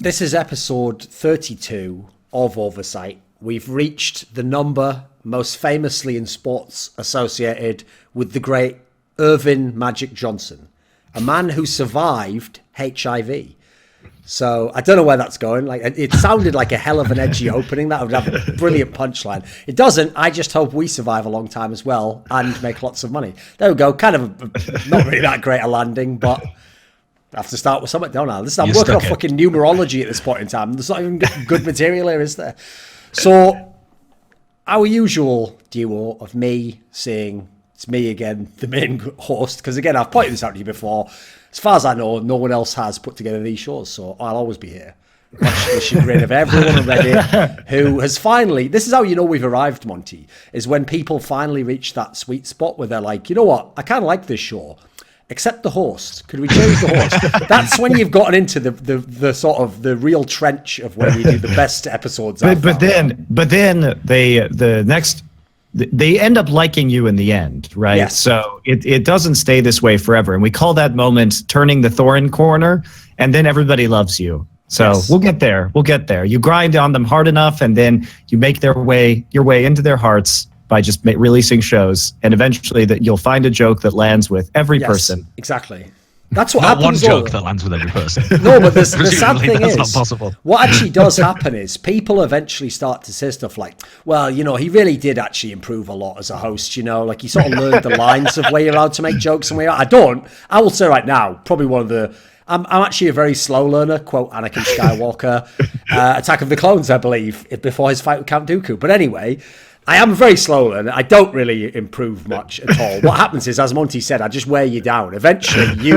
This is episode 32 of OverSight. We've reached the number most famously in sports associated with the great Irvin Magic Johnson, a man who survived HIV. So I don't know where that's going. Like, it sounded like a hell of an edgy opening. That would have a brilliant punchline. It doesn't. I just hope we survive a long time as well and make lots of money. There we go. Kind of not really that great a landing, but I have to start with something, don't I? I'm working on fucking numerology at this point in time. There's not even good material here, is there? So our usual duo of me saying, it's me again, the main host, because again, I've pointed this out to you before. As far as I know, no one else has put together these shows, so I'll always be here. Much to the chagrin of everyone already who has finally, this is how you know we've arrived, Monty, is when people finally reach that sweet spot where they're like, you know what, I kind of like this show, except the host. Could we change the host? That's when you've gotten into the sort of the real trench of where you do the best episodes. But then they end up liking you in the end, right? Yes. So it doesn't stay this way forever. And we call that moment turning the Thorin corner, and then everybody loves you. So yes. We'll get there. We'll get there. You grind on them hard enough, and then you make your way into their hearts by just releasing shows. And eventually that you'll find a joke that lands with every person. Exactly. That's what not happens. One joke that lands with every person. No, but the sad thing is, not possible. What actually does happen is people eventually start to say stuff like, well, you know, he really did actually improve a lot as a host, you know, like he sort of learned the lines of where you're allowed to make jokes and where I don't. I will say right now, probably one of the, I'm actually a very slow learner, quote Anakin Skywalker, Attack of the Clones, I believe, before his fight with Count Dooku. But anyway, I am a very slow learner. I don't really improve much at all. What happens is, as Monty said, I just wear you down. Eventually, you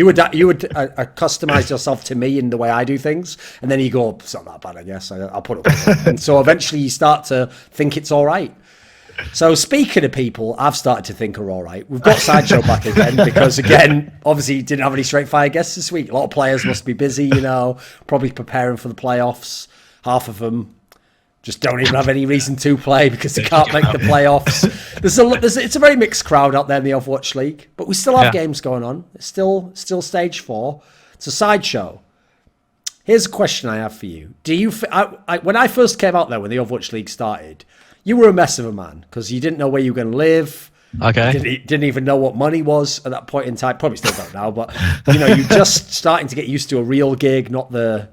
would customize yourself to me in the way I do things, and then you go, it's not that bad, I guess. I'll put up with it. And so eventually you start to think it's all right. So speaking of people I've started to think are all right, we've got Sideshow back again because, again, obviously didn't have any straight fire guests this week. A lot of players must be busy, you know, probably preparing for the playoffs. Half of them just don't even have any reason to play because they can't make the playoffs. It's a very mixed crowd out there in the Overwatch League, but we still have games going on. It's still stage 4. It's a Sideshow. Here's a question I have for you. Do you? When I first came out there, when the Overwatch League started, you were a mess of a man because you didn't know where you were going to live. Okay. Didn't even know what money was at that point in time. Probably still don't now, but you know, you're just starting to get used to a real gig, not the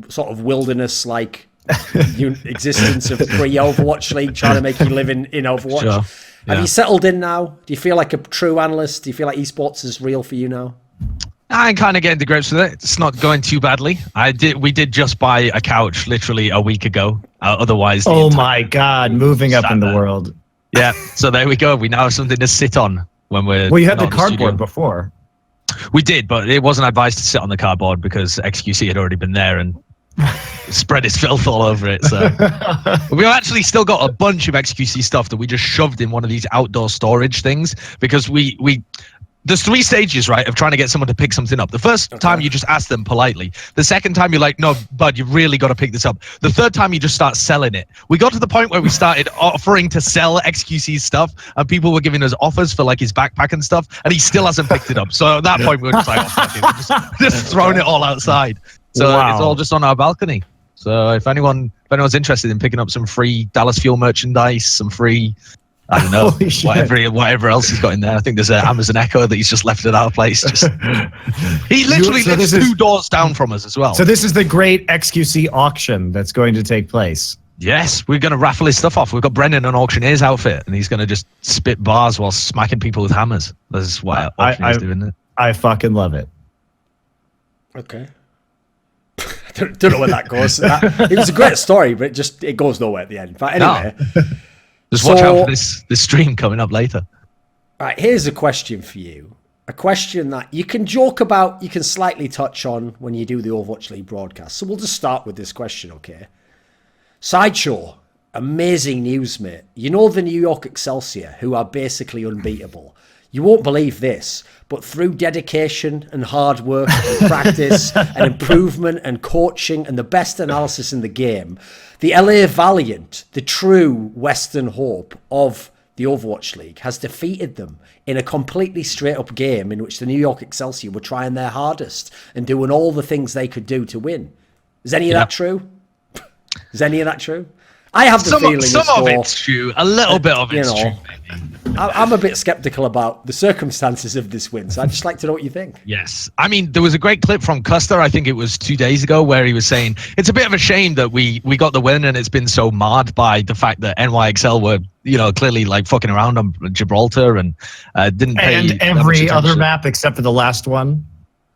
sort of wilderness like existence of pre-Overwatch League trying to make you live in Overwatch. Sure. Yeah. Have you settled in now? Do you feel like a true analyst? Do you feel like esports is real for you now? I'm kind of getting to grips with it. It's not going too badly. We did just buy a couch literally a week ago. Otherwise, oh my God, moving up in the world. Yeah, so there we go. We now have something to sit on when we're. Well, you had the cardboard before. We did, but it wasn't advised to sit on the cardboard because XQC had already been there and spread his filth all over it. So we've actually still got a bunch of XQC stuff that we just shoved in one of these outdoor storage things because there's 3 stages, right, of trying to get someone to pick something up. The first time you just ask them politely. The second time you're like, no, bud, you've really got to pick this up. The third time you just start selling it. We got to the point where we started offering to sell XQC's stuff and people were giving us offers for like his backpack and stuff and he still hasn't picked it up. So at that point we were just like, just throwing it all outside. So It's all just on our balcony. So if anyone's interested in picking up some free Dallas Fuel merchandise, some free, I don't know, whatever else he's got in there. I think there's an Amazon Echo that he's just left at our place. He literally lives 2 doors down from us as well. So this is the great XQC auction that's going to take place. Yes, we're going to raffle his stuff off. We've got Brendan an auctioneer's outfit, and he's going to just spit bars while smacking people with hammers. That's what auctioneers do, isn't it? I fucking love it. Okay. I don't know where that goes. It was a great story, but it goes nowhere at the end. But anyway. No. Just watch out for this stream coming up later. All right, here's a question for you. A question that you can joke about, you can slightly touch on when you do the Overwatch League broadcast. So we'll just start with this question, okay? Sideshow, amazing news, mate. You know the New York Excelsior, who are basically unbeatable. You won't believe this, but through dedication and hard work and practice and improvement and coaching and the best analysis in the game, the LA Valiant, the true Western hope of the the Overwatch League, has defeated them in a completely straight-up game in which the New York Excelsior were trying their hardest and doing all the things they could do to win. Is any of that true? Is any of that true? I have the feeling some of it's true. A little bit of it's true. I'm a bit skeptical about the circumstances of this win, so I'd just like to know what you think. Yes. I mean, there was a great clip from Custer, I think it was 2 days ago, where he was saying, it's a bit of a shame that we got the win and it's been so marred by the fact that NYXCell were, clearly like fucking around on Gibraltar and didn't pay. And every other map except for the last one.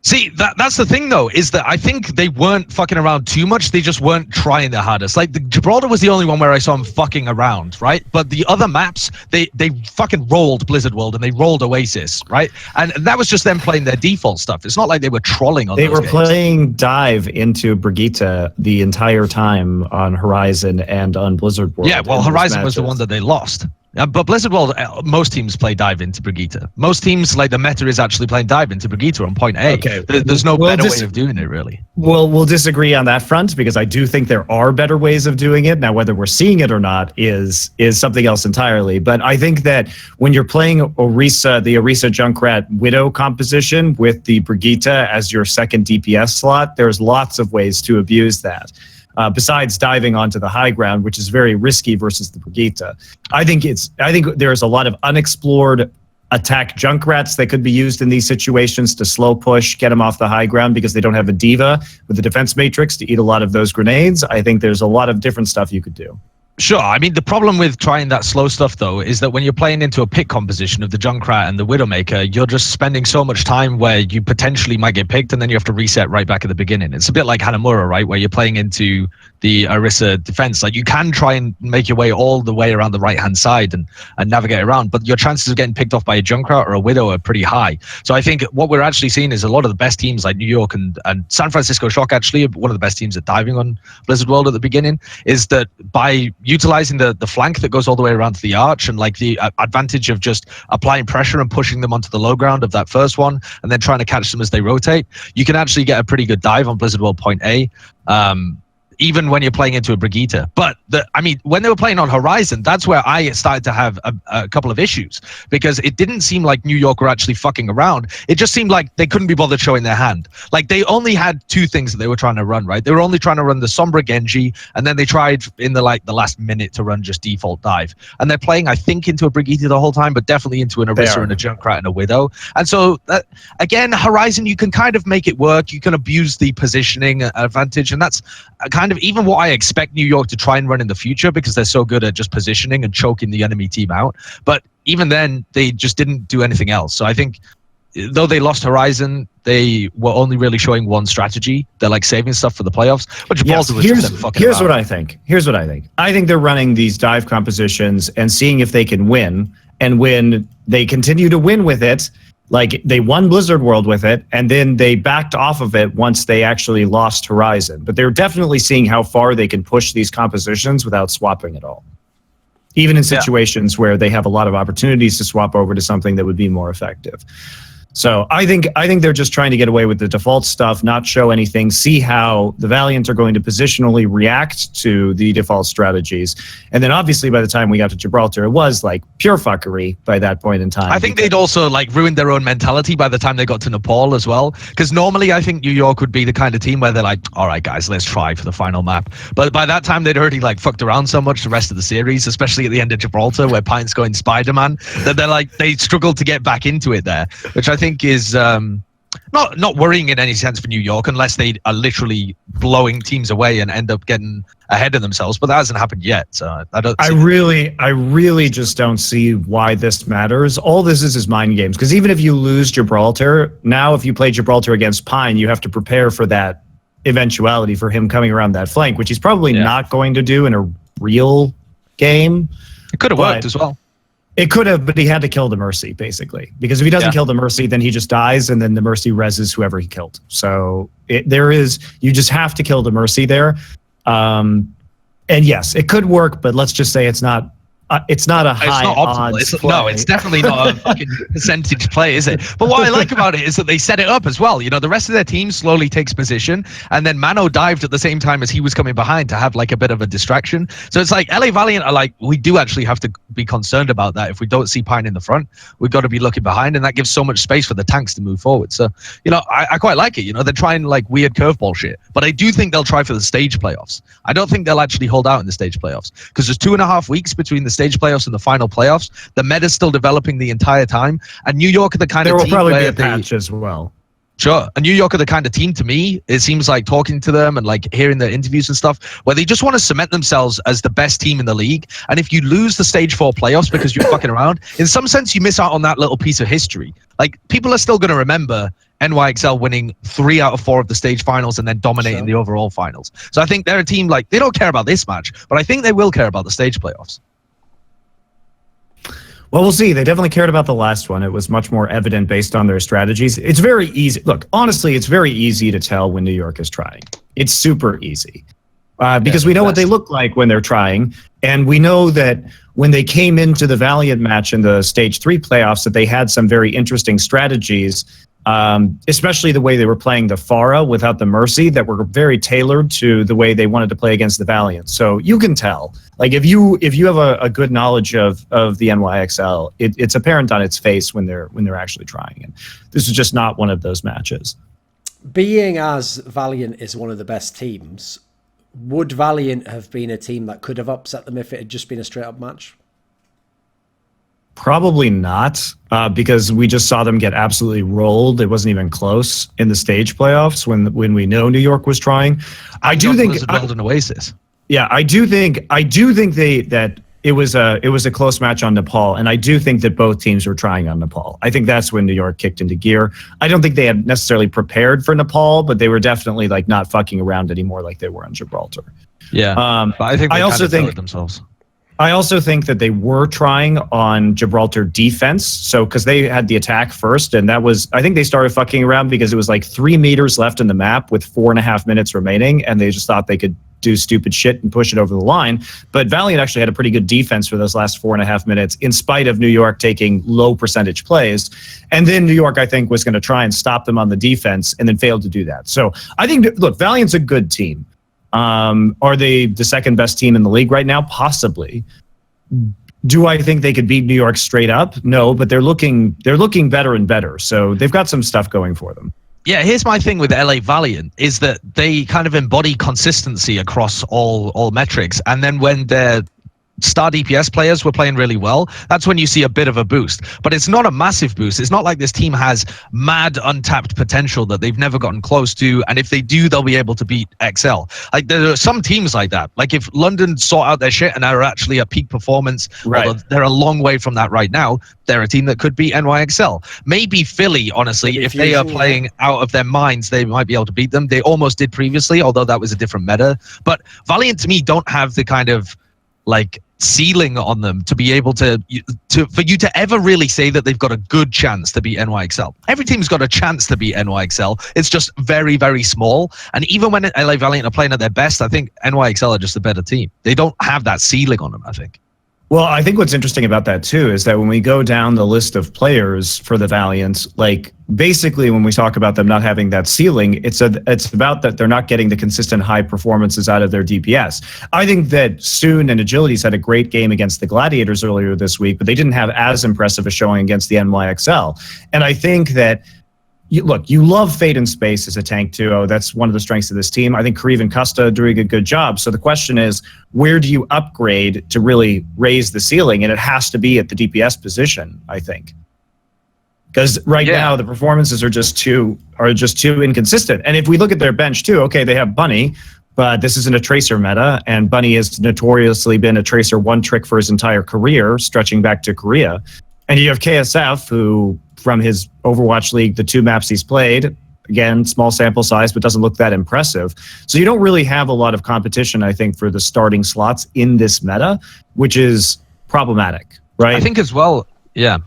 See, that's the thing, though, is that I think they weren't fucking around too much. They just weren't trying their hardest. Like, Gibraltar was the only one where I saw them fucking around, right? But the other maps, they fucking rolled Blizzard World and they rolled Oasis, right? And that was just them playing their default stuff. It's not like they were trolling on those games. They were playing dive into Brigitte the entire time on Horizon and on Blizzard World. Yeah, well, Horizon was the one that they lost. But Blizzard World, most teams play dive into Brigitte. Most teams, like the meta is actually playing dive into Brigitte on point A. Okay. There's no better way of doing it, really. Well, we'll disagree on that front because I do think there are better ways of doing it. Now, whether we're seeing it or not is something else entirely. But I think that when you're playing the Orisa Junkrat Widow composition with the Brigitte as your second DPS slot, there's lots of ways to abuse that. Besides diving onto the high ground, which is very risky versus the Brigitte. I think there's a lot of unexplored attack Junkrats that could be used in these situations to slow push, get them off the high ground because they don't have a diva with the defense matrix to eat a lot of those grenades. I think there's a lot of different stuff you could do. Sure. I mean, the problem with trying that slow stuff, though, is that when you're playing into a pick composition of the Junkrat and the Widowmaker, you're just spending so much time where you potentially might get picked and then you have to reset right back at the beginning. It's a bit like Hanamura, right, where you're playing into the Orisa defense. Like, you can try and make your way all the way around the right-hand side and navigate around, but your chances of getting picked off by a Junkrat or a Widow are pretty high. So I think what we're actually seeing is a lot of the best teams like New York and San Francisco Shock, actually, one of the best teams at diving on Blizzard World at the beginning, is that by utilizing the flank that goes all the way around to the arch and like the advantage of just applying pressure and pushing them onto the low ground of that first one and then trying to catch them as they rotate, you can actually get a pretty good dive on Blizzard World point A. Even when you're playing into a Brigitte. But when they were playing on Horizon, that's where I started to have a couple of issues because it didn't seem like New York were actually fucking around. It just seemed like they couldn't be bothered showing their hand. Like, they only had two things that they were trying to run, right? They were only trying to run the Sombra Genji, and then they tried in the last minute to run just default dive. And they're playing, I think, into a Brigitte the whole time, but definitely into an Orisa and a Junkrat and a Widow. And so, again, Horizon, you can kind of make it work. You can abuse the positioning advantage, and that's kind of even what I expect New York to try and run in the future because they're so good at just positioning and choking the enemy team out. But even then, they just didn't do anything else. So I think, though they lost Horizon, they were only really showing one strategy. They're like saving stuff for the playoffs. But here's what I think. I think they're running these dive compositions and seeing if they can win. And when they continue to win with it, like they won Blizzard World with it, and then they backed off of it once they actually lost Horizon. But they're definitely seeing how far they can push these compositions without swapping at all. Even in situations where they have a lot of opportunities to swap over to something that would be more effective. So I think they're just trying to get away with the default stuff, not show anything, see how the Valiant are going to positionally react to the default strategies. And then obviously by the time we got to Gibraltar, it was like pure fuckery by that point in time. I think they'd also like ruined their own mentality by the time they got to Nepal as well. Because normally I think New York would be the kind of team where they're like, all right, guys, let's try for the final map. But by that time, they'd already like fucked around so much the rest of the series, especially at the end of Gibraltar where Pine's going Spider-Man, that they struggled to get back into it there, which I think is not worrying in any sense for New York unless they are literally blowing teams away and end up getting ahead of themselves. But that hasn't happened yet. So I really just don't see why this matters. All this is mind games. Because even if you lose Gibraltar, now if you play Gibraltar against Pine, you have to prepare for that eventuality for him coming around that flank, which he's probably not going to do in a real game. It could have worked as well. It could have, but he had to kill the Mercy, basically. Because if he doesn't kill the Mercy, then he just dies, and then the Mercy reses whoever he killed. So you just have to kill the Mercy there. And yes, it could work, but let's just say it's not It's not a high It's not optimal. odds It's, play. no, it's definitely not a fucking percentage play, is it? But what I like about it is that they set it up as well. You know, the rest of their team slowly takes position, and then Mano dived at the same time as he was coming behind to have like a bit of a distraction. So it's like LA Valiant are like, we do actually have to be concerned about that. If we don't see Pine in the front, we've got to be looking behind, and that gives so much space for the tanks to move forward. So, you know, I quite like it. You know, they're trying like weird curveball shit, but I do think they'll try for the stage playoffs. I don't think they'll actually hold out in the stage playoffs because there's 2.5 weeks between the stage playoffs and the final playoffs. The meta's still developing the entire time, and New York are the kind There of will team probably be where a patch as well. Sure. And New York are the kind of team, to me, it seems like talking to them and like hearing their interviews and stuff, where they just want to cement themselves as the best team in the league. And if you lose the stage 4 playoffs because you're fucking around, in some sense, you miss out on that little piece of history. Like, people are still going to remember NYXL winning 3 out of 4 of the stage finals and then dominating the overall finals. So I think they're a team, like, they don't care about this match, but I think they will care about the stage playoffs. Well, we'll see. They definitely cared about the last one. It was much more evident based on their strategies. It's very easy. Look, honestly, it's very easy to tell when New York is trying. It's super easy because we know what they look like when they're trying. And we know that when they came into the Valiant match in the Stage 3 playoffs, that they had some very interesting strategies, especially the way they were playing the Pharah without the Mercy, that were very tailored to the way they wanted to play against the Valiant. So you can tell. Like, if you have a good knowledge of the NYXL, it's apparent on its face when they're actually trying. And this is just not one of those matches. Being as Valiant is one of the best teams, would Valiant have been a team that could have upset them if it had just been a straight up match? Probably not, because we just saw them get absolutely rolled. It wasn't even close in the stage playoffs when we know New York was trying. I do think an Oasis. Yeah, I do think that it was a close match on Nepal, and I do think that both teams were trying on Nepal. I think that's when New York kicked into gear. I don't think they had necessarily prepared for Nepal, but they were definitely like not fucking around anymore like they were on Gibraltar. Yeah, but I think they also think themselves. I also think that they were trying on Gibraltar defense. So, because they had the attack first, and that was, I think they started fucking around because it was like 3 meters left in the map with 4.5 minutes remaining, and they just thought they could do stupid shit and push it over the line. But Valiant actually had a pretty good defense for those last 4.5 minutes, in spite of New York taking low percentage plays. And then New York, I think, was going to try and stop them on the defense, and then failed to do that. So I think, look, Valiant's a good team. Are they the second best team in the league right now? Possibly. Do I think they could beat New York straight up? No, but they're looking better and better. So they've got some stuff going for them. Yeah, here's my thing with LA Valiant is that they kind of embody consistency across all metrics. And then when they're star DPS players were playing really well, that's when you see a bit of a boost. But it's not a massive boost. It's not like this team has mad untapped potential that they've never gotten close to, and if they do, they'll be able to beat XL. Like, there are some teams like that. Like, if London sort out their shit and are actually at peak performance, right, although they're a long way from that right now, they're a team that could beat NYXL. Maybe Philly, honestly, if they are playing out of their minds, they might be able to beat them. They almost did previously, although that was a different meta. But Valiant, to me, don't have the kind of like ceiling on them to be able to for you to ever really say that they've got a good chance to beat NYXL. Every team's got a chance to beat NYXL. It's just very, very small. And even when LA Valiant are playing at their best, I think NYXL are just a better team. They don't have that ceiling on them, I think. Well, I think what's interesting about that too is that when we go down the list of players for the Valiants, like basically when we talk about them not having that ceiling, it's about that they're not getting the consistent high performances out of their DPS. I think that Soon and Agilities had a great game against the Gladiators earlier this week, but they didn't have as impressive a showing against the NYXL. And I think that you love Fate in Space as a tank duo. That's one of the strengths of this team. I think Kareev and Custa are doing a good job. So the question is, where do you upgrade to really raise the ceiling? And it has to be at the DPS position, I think. Because right now the performances are just too inconsistent. And if we look at their bench too, okay, they have Bunny, but this isn't a Tracer meta, and Bunny has notoriously been a Tracer one trick for his entire career, stretching back to Korea. And you have KSF, who from his Overwatch League, the 2 maps he's played, again, small sample size, but doesn't look that impressive. So you don't really have a lot of competition, I think, for the starting slots in this meta, which is problematic, right? I think as well, yeah.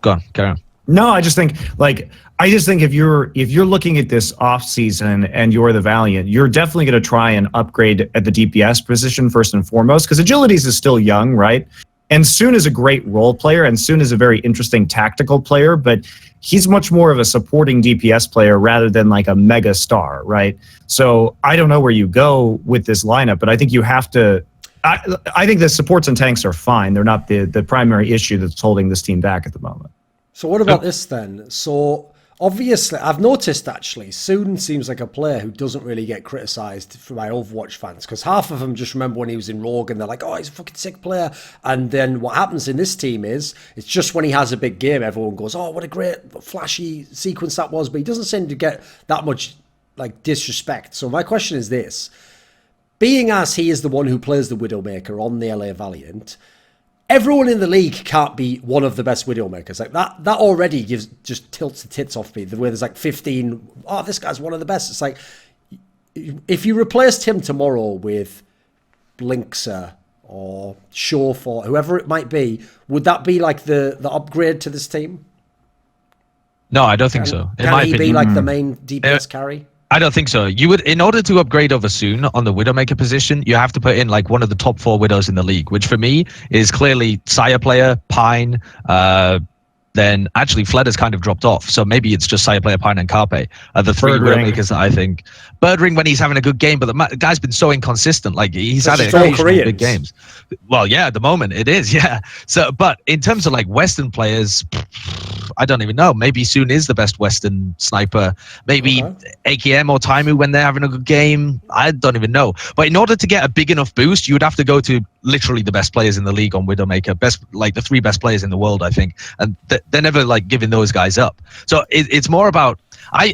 Go on, carry on. No, I just think if you're looking at this off season and you're the Valiant, you're definitely going to try and upgrade at the DPS position first and foremost, because Agilities is still young, right? And Soon is a great role player, and Soon is a very interesting tactical player, but he's much more of a supporting DPS player rather than like a mega star, right? So I don't know where you go with this lineup, but I think you have to. I think the supports and tanks are fine. They're not the primary issue that's holding this team back at the moment. So what about this then? So obviously, I've noticed actually, Soon seems like a player who doesn't really get criticised for my Overwatch fans, because half of them just remember when he was in Rogue and they're like, oh, he's a fucking sick player. And then what happens in this team is, it's just when he has a big game, everyone goes, oh, what a great flashy sequence that was. But he doesn't seem to get that much like disrespect. So my question is this. Being as he is the one who plays the Widowmaker on the LA Valiant, everyone in the league can't be one of the best Widowmakers. Like that already just tilts the tits off me. The way there's like 15, oh, this guy's one of the best. It's like, if you replaced him tomorrow with Blinkser or Shof or whoever it might be, would that be like the upgrade to this team? No, I don't think so. Can he be like the main DPS carry? I don't think so. You would, in order to upgrade over Soon on the Widowmaker position, you have to put in like one of the top 4 Widows in the league, which for me is clearly Sire player, Pine, then actually Fled has kind of dropped off. So maybe it's just Sire player, Pine, and Carpe are the 3 Widowmakers that I think. Birdring when he's having a good game, but the guy's been so inconsistent. Like he's had it in big games. Well, yeah, at the moment it is, yeah. So, but in terms of like Western players, I don't even know. Maybe Soon is the best Western sniper. Maybe AKM or Taimu when they're having a good game. I don't even know. But in order to get a big enough boost, you would have to go to literally the best players in the league on Widowmaker. Best, like the 3 best players in the world, I think. And they're never like giving those guys up. So it's more about,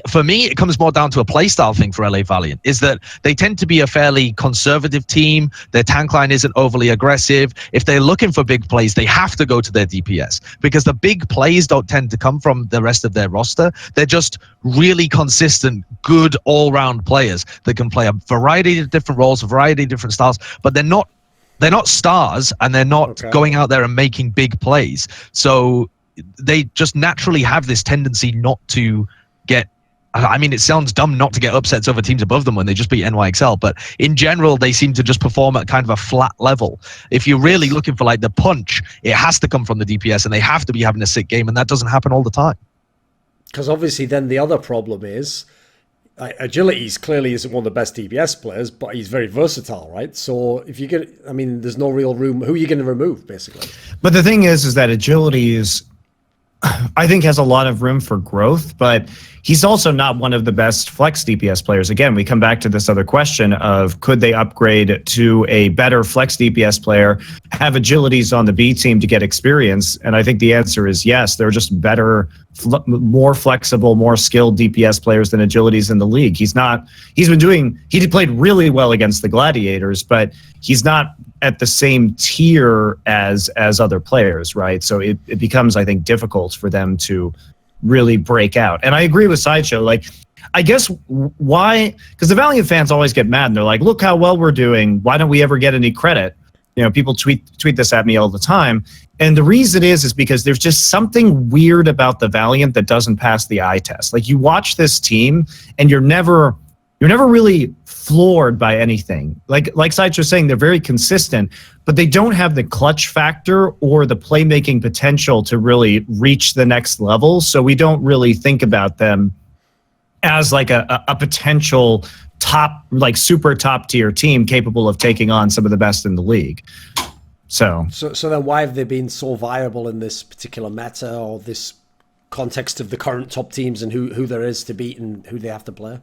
for me, it comes more down to a playstyle thing for LA Valiant, is that they tend to be a fairly conservative team. Their tank line isn't overly aggressive. If they're looking for big plays, they have to go to their DPS, because the big plays don't tend to come from the rest of their roster. They're just really consistent, good all-round players that can play a variety of different roles, a variety of different styles, but they're not stars, and they're not going out there and making big plays. So they just naturally have this tendency not to get, I mean, it sounds dumb not to get upsets over teams above them when they just beat NYXCell, but in general, they seem to just perform at kind of a flat level. If you're really looking for like the punch, it has to come from the DPS, and they have to be having a sick game, and that doesn't happen all the time. Because obviously then the other problem is, Agilities clearly isn't one of the best DPS players, but he's very versatile, right? So if you get, I mean, there's no real room. Who are you going to remove, basically? But the thing is that Agility is, I think, has a lot of room for growth, but he's also not one of the best flex DPS players. Again, we come back to this other question of, could they upgrade to a better flex DPS player, have Agilities on the B team to get experience? And I think the answer is yes. They're just better, more flexible, more skilled DPS players than Agilities in the league. He played really well against the Gladiators, but he's not at the same tier as other players, right? So it becomes, I think, difficult for them to really break out. And I agree with Sideshow. Like, I guess why? Because the Valiant fans always get mad and they're like, look how well we're doing. Why don't we ever get any credit? You know, people tweet this at me all the time. And the reason is because there's just something weird about the Valiant that doesn't pass the eye test. Like, you watch this team and you're never really floored by anything. Like Sideshow's saying, they're very consistent, but they don't have the clutch factor or the playmaking potential to really reach the next level. So we don't really think about them as like a potential top, like super top tier team capable of taking on some of the best in the league. So then why have they been so viable in this particular meta, or this context of the current top teams and who there is to beat and who they have to play?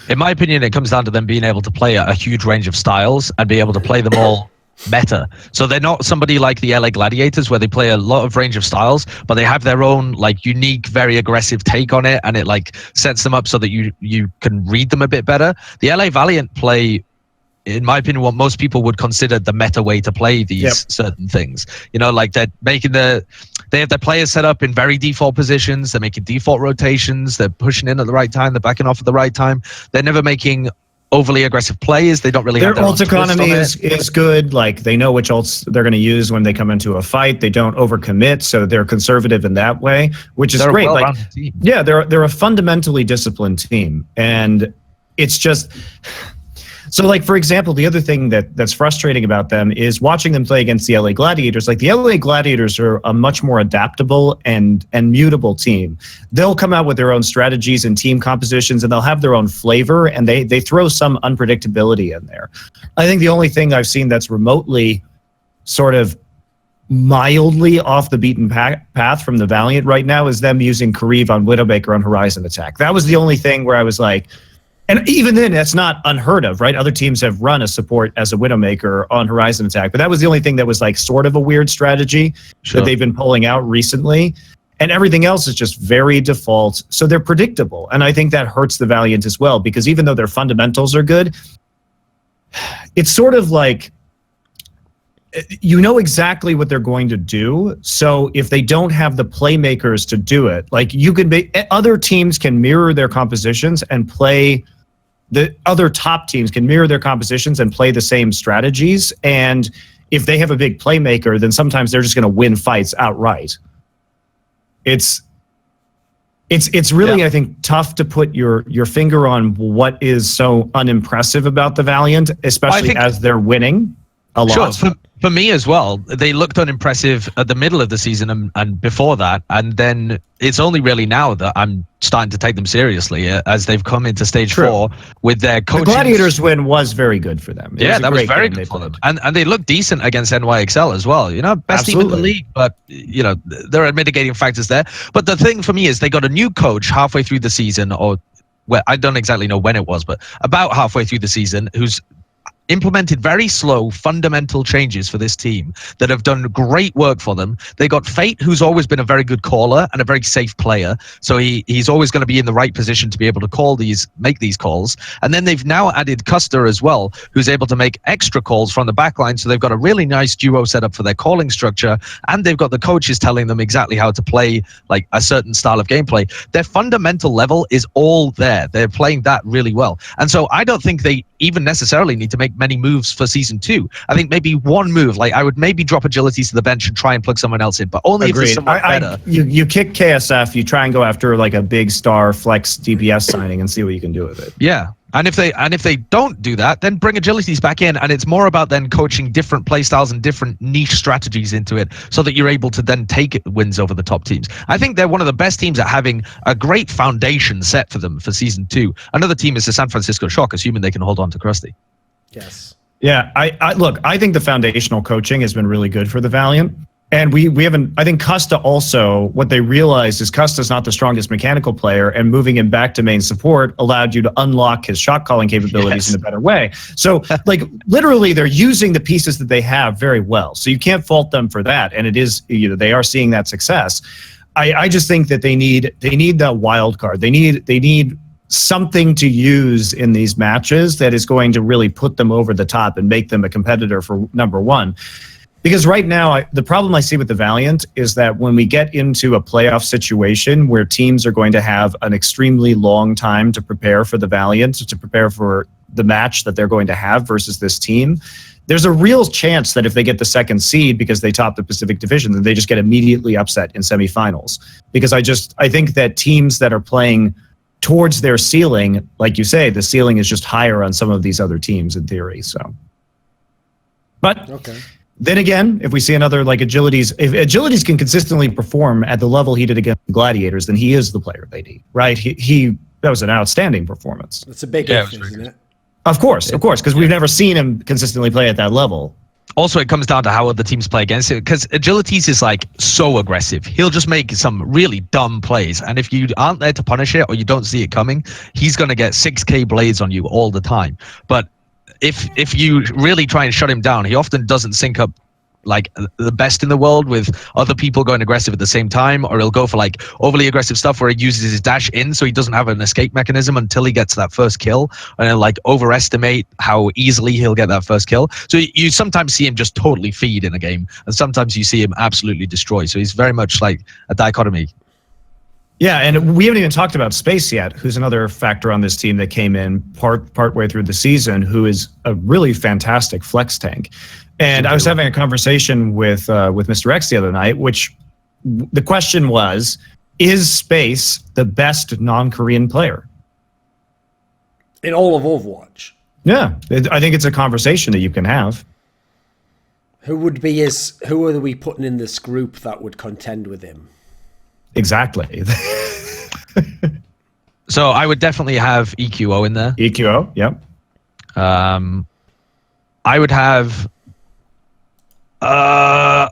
In my opinion, it comes down to them being able to play a huge range of styles and be able to play them all meta. So they're not somebody like the LA Gladiators where they play a lot of range of styles, but they have their own like unique, very aggressive take on it, and it like sets them up so that you can read them a bit better. The LA Valiant play, in my opinion, what most people would consider the meta way to play these certain things. You know, like they have their players set up in very default positions. They're making default rotations. They're pushing in at the right time. They're backing off at the right time. They're never making overly aggressive plays. They don't really have their ult economy is good. Like, they know which ults they're going to use when they come into a fight. They don't overcommit, so they're conservative in that way, which is great. Like, yeah, they're a fundamentally disciplined team, and it's just, So, like, for example, the other thing that's frustrating about them is watching them play against the LA Gladiators. Like, the LA Gladiators are a much more adaptable and mutable team. They'll come out with their own strategies and team compositions, and they'll have their own flavor, and they throw some unpredictability in there. I think the only thing I've seen that's remotely sort of mildly off the beaten path from the Valiant right now is them using Kariv on Widowmaker on Horizon Attack. That was the only thing where I was like, and even then, that's not unheard of, right? Other teams have run a support as a Widowmaker on Horizon Attack, but that was the only thing that was like sort of a weird strategy that they've been pulling out recently. And everything else is just very default, so they're predictable. And I think that hurts the Valiant as well, because even though their fundamentals are good, it's sort of like, you know exactly what they're going to do. So if they don't have the playmakers to do it, like you can make, other teams can mirror their compositions and play, the other top teams can mirror their compositions and play the same strategies. And if they have a big playmaker, then sometimes they're just going to win fights outright. It's really, I think, tough to put your finger on what is so unimpressive about the Valiant, especially as they're winning a lot. Sure. For me as well, they looked unimpressive at the middle of the season and before that, and then it's only really now that I'm starting to take them seriously as they've come into stage 4 with their coaching. The Gladiators win was very good for them. That was very good for them. And they looked decent against NYXCell as well. You know, best team in the league, but, you know, there are mitigating factors there. But the thing for me is they got a new coach halfway through the season, or well, I don't exactly know when it was, but about halfway through the season, who's implemented very slow fundamental changes for this team that have done great work for them. They got Fate, who's always been a very good caller and a very safe player, so he's always going to be in the right position to be able to make these calls. And then they've now added Custer as well, who's able to make extra calls from the backline, so they've got a really nice duo set up for their calling structure, and they've got the coaches telling them exactly how to play like a certain style of gameplay. Their fundamental level is all there. They're playing that really well, and so I don't think they even necessarily need to make many moves for season 2. I think maybe one move, like I would maybe drop Agilities to the bench and try and plug someone else in, but only if there's someone better. You kick KSF, you try and go after like a big star flex DPS signing and see what you can do with it. Yeah. And if they don't do that, then bring Agilities back in, and it's more about then coaching different playstyles and different niche strategies into it, so that you're able to then take wins over the top teams. I think they're one of the best teams at having a great foundation set for them for season 2. Another team is the San Francisco Shock, assuming they can hold on to Krusty. Yes. Yeah, I think the foundational coaching has been really good for the Valiant. And we haven't, I think Custa also, what they realized is Custa's not the strongest mechanical player, and moving him back to main support allowed you to unlock his shot calling capabilities in a better way. So like literally they're using the pieces that they have very well. So you can't fault them for that. And it is, you know, they are seeing that success. I just think that they need that wild card. They need something to use in these matches that is going to really put them over the top and make them a competitor for number 1. Because right now, the problem I see with the Valiant is that when we get into a playoff situation where teams are going to have an extremely long time to prepare for the Valiant, to prepare for the match that they're going to have versus this team, there's a real chance that if they get the 2nd seed because they top the Pacific Division, then they just get immediately upset in semifinals. Because I think that teams that are playing towards their ceiling, like you say, the ceiling is just higher on some of these other teams in theory. So, but then again, if we see another like Agilities, if Agilities can consistently perform at the level he did against the Gladiators, then he is the player they need, right? That was an outstanding performance. It's a big if, isn't it? Of course, because we've never seen him consistently play at that level. Also, it comes down to how other teams play against it, because Agilities is like so aggressive. He'll just make some really dumb plays, and if you aren't there to punish it or you don't see it coming, he's going to get 6k blades on you all the time. But if you really try and shut him down, he often doesn't sync up like the best in the world with other people going aggressive at the same time, or he'll go for like overly aggressive stuff where he uses his dash in so he doesn't have an escape mechanism until he gets that first kill, and he'll like overestimate how easily he'll get that first kill. So you sometimes see him just totally feed in a game, and sometimes you see him absolutely destroy. So he's very much like a dichotomy. Yeah, and we haven't even talked about Space yet, who's another factor on this team that came in partway through the season, who is a really fantastic flex tank. And I was having a conversation with Mr. X the other night, which the question was, is Space the best non-Korean player? In all of Overwatch? Yeah, I think it's a conversation that you can have. Who are we putting in this group that would contend with him? Exactly. So I would definitely have EQO in there. EQO, yep. I would have. I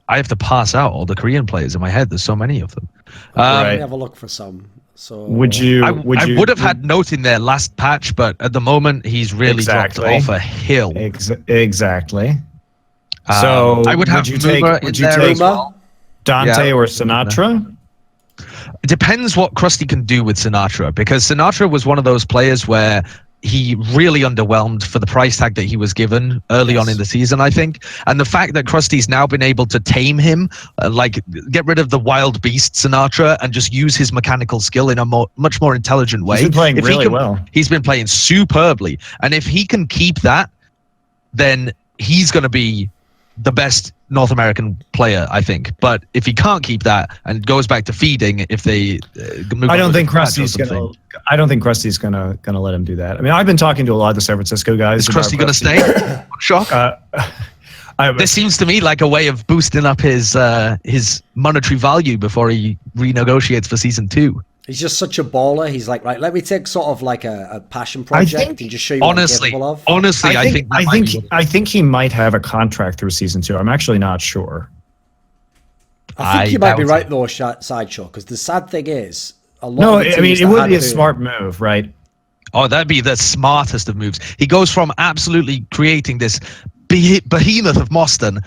have to pass out all the Korean players in my head. There's so many of them. Let me have a look for some. So I would have had Note in there last patch, but at the moment he's really dropped off a hill. Exactly. So I would have would you take Dante or Sinatra? It depends what Krusty can do with Sinatra, because Sinatra was one of those players where he really underwhelmed for the price tag that he was given early on in the season, I think. And the fact that Krusty's now been able to tame him, like get rid of the wild beast Sinatra and just use his mechanical skill in a much more intelligent way. He's been playing really well. He's been playing superbly. And if he can keep that, then he's going to be the best North American player, I think. But if he can't keep that and goes back to feeding, if they move I don't think Krusty's gonna let him do that. I mean, I've been talking to a lot of the San Francisco guys. Is Krusty gonna stay? Shock. This seems to me like a way of boosting up his monetary value before he renegotiates for season 2. He's just such a baller. He's like, right, let me take sort of like a passion project and just show you what I'm capable of. Honestly, I think he might have a contract through season 2. I'm actually not sure. I think you might be right though, Sideshow, because the sad thing is, it would be a smart move, right? Oh, that'd be the smartest of moves. He goes from absolutely creating this behemoth of Boston,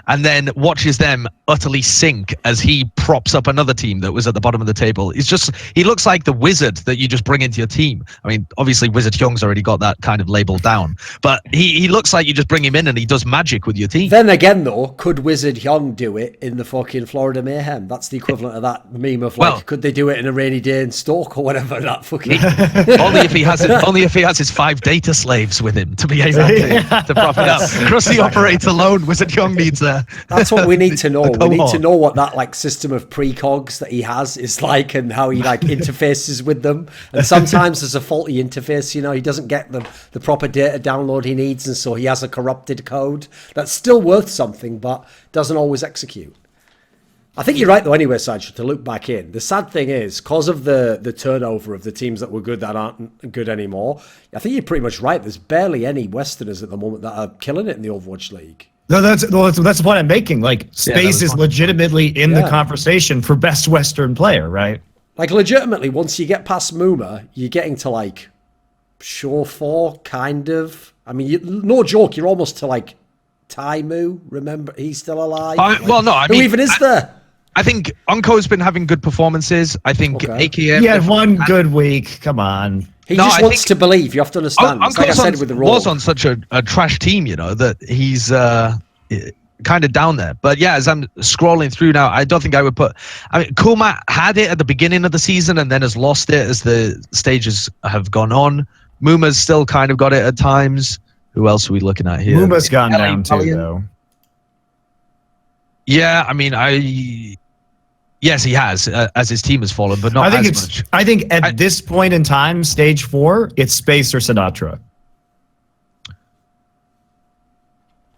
and then watches them utterly sink as he props up another team that was at the bottom of the table. He looks like the wizard that you just bring into your team. I mean, obviously Wizard Hyung's already got that kind of label down, but he looks like you just bring him in and he does magic with your team. Then again though, could Wizard Hyung do it in the fucking Florida Mayhem? That's the equivalent of that meme of like, could they do it in a rainy day in Stoke or whatever? That fucking only if he has his 5 data slaves with him to be able to prop it up. Krusty operates alone. Wizard Hyung needs there. That's what we need to know. We need to know what that like system of precogs that he has is like, and how he like interfaces with them. And sometimes there's a faulty interface. You know, he doesn't get the proper data download he needs, and so he has a corrupted code that's still worth something, but doesn't always execute. I think you're right though. Anyway, Sideshow, to loop back in, the sad thing is because of the turnover of the teams that were good that aren't good anymore. I think you're pretty much right. There's barely any Westerners at the moment that are killing it in the Overwatch League. No, that's the point I'm making. Like, Space is legitimately in the conversation for best Western player, right? Like, legitimately, once you get past Muma, you're getting to like Show 4, kind of. I mean, no joke, you're almost to like Taimu. Remember, he's still alive. Who even is there? I think Unco's been having good performances. I think AKM... He had one good week. Come on. He just wants to believe. You have to understand. It's like I said with the role. Was on such a trash team, you know, that he's kind of down there. But yeah, as I'm scrolling through now, I don't think I would put... I mean, Kuma had it at the beginning of the season and then has lost it as the stages have gone on. Muma's still kind of got it at times. Who else are we looking at here? Muma's gone down too, though. Yeah, I mean, yes, he has, as his team has fallen, but not as much. I think at this point in time, stage 4, it's Space or Sinatra.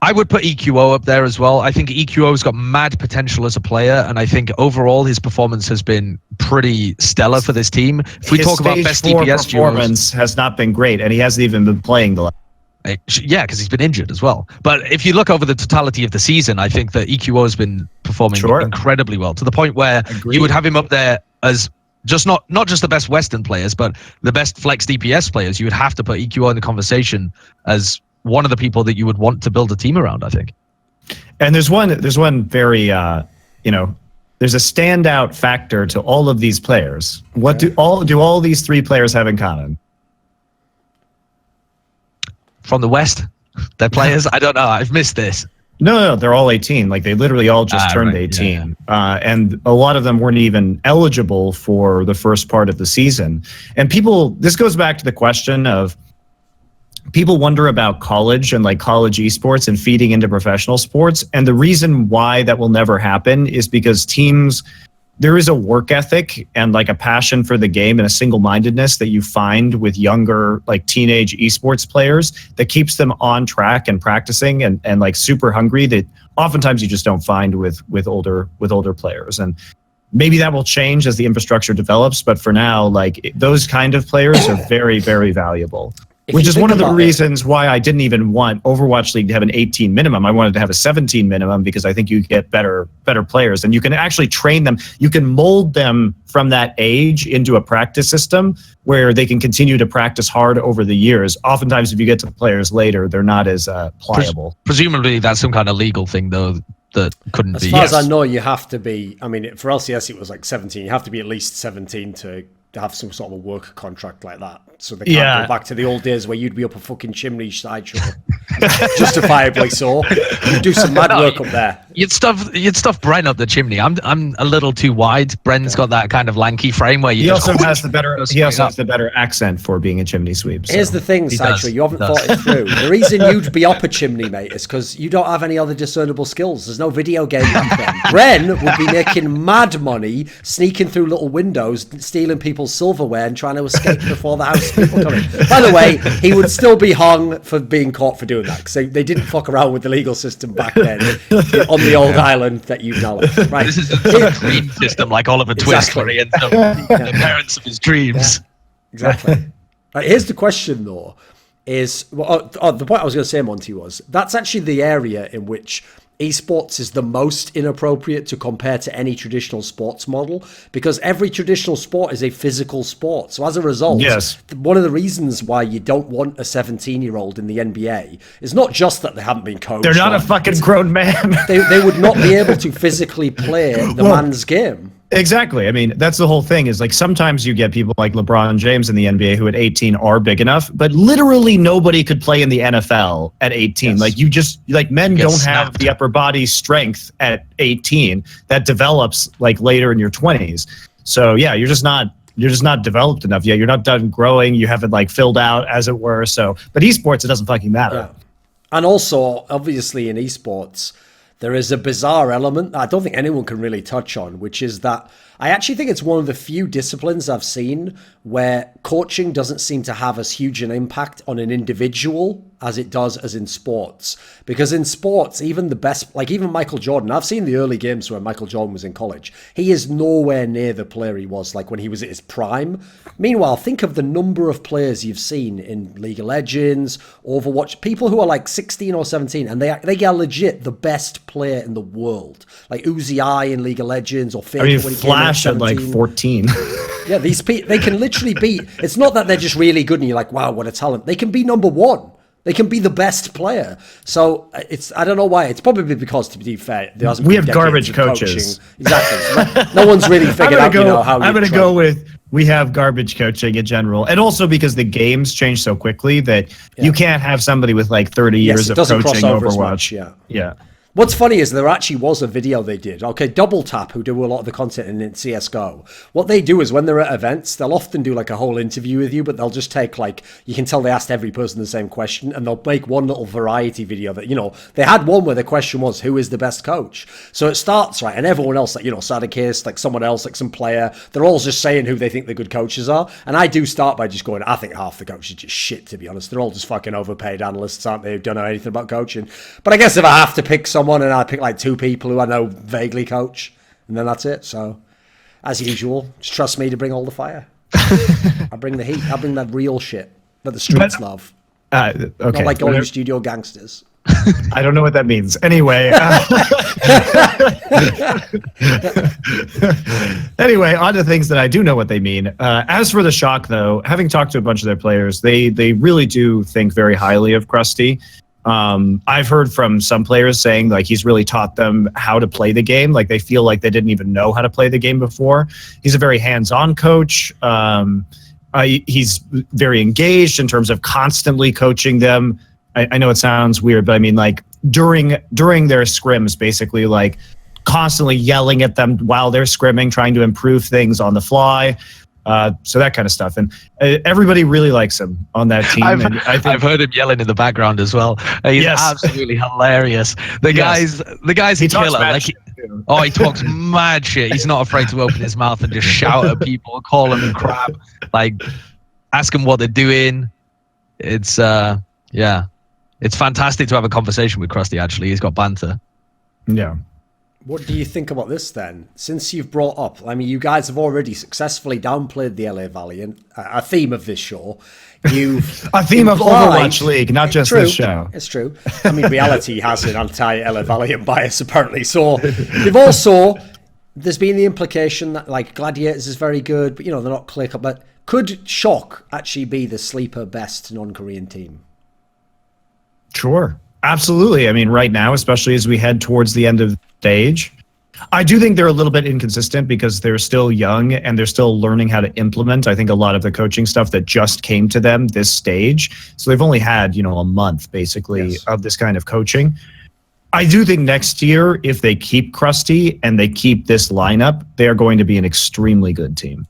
I would put EQO up there as well. I think EQO's got mad potential as a player, and I think overall his performance has been pretty stellar for this team. If we talk about best DPS performance has not been great, and he hasn't even been playing the. Yeah, because he's been injured as well. But if you look over the totality of the season, I think that EQO has been performing incredibly well, to the point where you would have him up there as just not just the best Western players, but the best flex DPS players. You would have to put EQO in the conversation as one of the people that you would want to build a team around, I think. And there's one very, there's a standout factor to all of these players. What do all these 3 players have in common? From the West, they're players. I don't know. I've missed this. No, they're all 18. Like, they literally all just turned 18. Yeah. And a lot of them weren't even eligible for the first part of the season. And this goes back to the question of people wonder about college and like college esports and feeding into professional sports. And the reason why that will never happen is because teams there is a work ethic and like a passion for the game and a single-mindedness that you find with younger, like teenage esports players that keeps them on track and practicing and like super hungry that oftentimes you just don't find with older players. And maybe that will change as the infrastructure develops, but for now, like those kind of players are very, very valuable. Which is one of the reasons why I didn't even want Overwatch League to have an 18 minimum. I wanted to have a 17 minimum because I think you get better players, and you can actually train them. You can mold them from that age into a practice system where they can continue to practice hard over the years. Oftentimes, if you get to players later, they're not as pliable. Presumably, that's some kind of legal thing, though, that couldn't be. As far as I know, you have to be. I mean, for LCS, it was like 17. You have to be at least 17 to have some sort of a work contract like that, so they can't go back to the old days where you'd be up a fucking chimney Sideshow, justifiably so. You'd do some mad work up there. You'd stuff Bren up the chimney. I'm a little too wide. Bren's got that kind of lanky frame where he also has the better accent for being a chimney sweep. So. Here's the thing, Sideshow, you haven't thought it through. The reason you'd be up a chimney, mate, is because you don't have any other discernible skills. There's no video game back then. Bren would be making mad money, sneaking through little windows, stealing people's silverware and trying to escape before the house people come in. By the way, he would still be hung for being caught for doing that, because they didn't fuck around with the legal system back then on the old island that you know. Right. This is a dream system like Oliver Twist, where he ends up the parents of his dreams. Yeah, exactly. Right, here's the question, though, is the point I was going to say, Monty, was that's actually the area in which esports is the most inappropriate to compare to any traditional sports model, because every traditional sport is a physical sport. So as a result, one of the reasons why you don't want a 17-year-old in the NBA is not just that they haven't been coached. They're not a fucking grown man. they would not be able to physically play the man's game. Exactly. I mean, that's the whole thing, is like sometimes you get people like LeBron James in the NBA who at 18 are big enough, but literally nobody could play in the NFL at 18. Yes. Like you just like men don't have the upper body strength at 18 that develops like later in your 20s. So yeah, you're just not developed enough yet. You're not done growing. You haven't like filled out, as it were. So, but esports, it doesn't fucking matter. Yeah. And also, obviously, in esports, there is a bizarre element that I don't think anyone can really touch on, which is that I actually think it's one of the few disciplines I've seen where coaching doesn't seem to have as huge an impact on an individual as it does as in sports. Because in sports, even the best, like even Michael Jordan, I've seen the early games where Michael Jordan was in college. He is nowhere near the player he was like when he was at his prime. Meanwhile, think of the number of players you've seen in League of Legends, Overwatch, people who are like 16 or 17, and they are legit the best player in the world. Like Uzi in League of Legends, or Faker when he Flash at like 14. Yeah, these people, they can literally beat. It's not that they're just really good and you're like, wow, what a talent. They can be number one. They can be the best player. So I don't know why. It's probably because, to be fair, there hasn't we been have garbage coaches. Coaching. Exactly. So no one's really figured out, how I'm going to go with we have garbage coaching in general. And also because the games change so quickly that you can't have somebody with like 30 years of coaching Overwatch. Yeah. What's funny is there actually was a video they did. Okay, Double Tap, who do a lot of the content in CSGO, what they do is when they're at events, they'll often do like a whole interview with you, but they'll just take like, you can tell they asked every person the same question, and they'll make one little variety video that, they had one where the question was, who is the best coach? So it starts, right, and everyone else, like, Sadakis, like someone else, like some player, they're all just saying who they think the good coaches are. And I do start by just going, I think half the coaches are just shit, to be honest. They're all just fucking overpaid analysts, aren't they, who don't know anything about coaching. But I guess if I have to pick someone, and I pick like two people who I know vaguely coach, and then that's it. So, as usual, just trust me to bring all the fire. I bring the heat. I bring that real shit that the streets love. Okay. Not like all you studio gangsters. I don't know what that means. Anyway. Anyway, on to things that I do know what they mean. As for the Shock, though, having talked to a bunch of their players, they really do think very highly of Krusty. I've heard from some players saying like he's really taught them how to play the game. Like they feel like they didn't even know how to play the game before. He's a very hands-on coach. He's very engaged in terms of constantly coaching them. I know it sounds weird, but I mean like during their scrims, basically like constantly yelling at them while they're scrimming, trying to improve things on the fly. So that kind of stuff, and everybody really likes him on that team. I've heard him yelling in the background as well. He's absolutely hilarious. The guy's a killer. Oh, he talks mad shit. He's not afraid to open his mouth and just shout at people, call them crap, like ask them what they're doing. It's it's fantastic to have a conversation with Krusty. Actually, he's got banter. Yeah. What do you think about this then? Since you've brought up, I mean, you guys have already successfully downplayed the LA Valiant, a theme of this show. You've a theme of Overwatch League, not just true, this show. It's true. I mean, reality has an anti-LA Valiant bias, apparently. So they've also, there's been the implication that, like, Gladiators is very good, but, you know, they're not click-up. But could Shock actually be the sleeper best non-Korean team? Sure. Absolutely. I mean, right now, especially as we head towards the end of the stage, I do think they're a little bit inconsistent because they're still young and they're still learning how to implement, I think, a lot of the coaching stuff that just came to them this stage. So they've only had, a month, basically, of this kind of coaching. I do think next year, if they keep Krusty and they keep this lineup, they are going to be an extremely good team.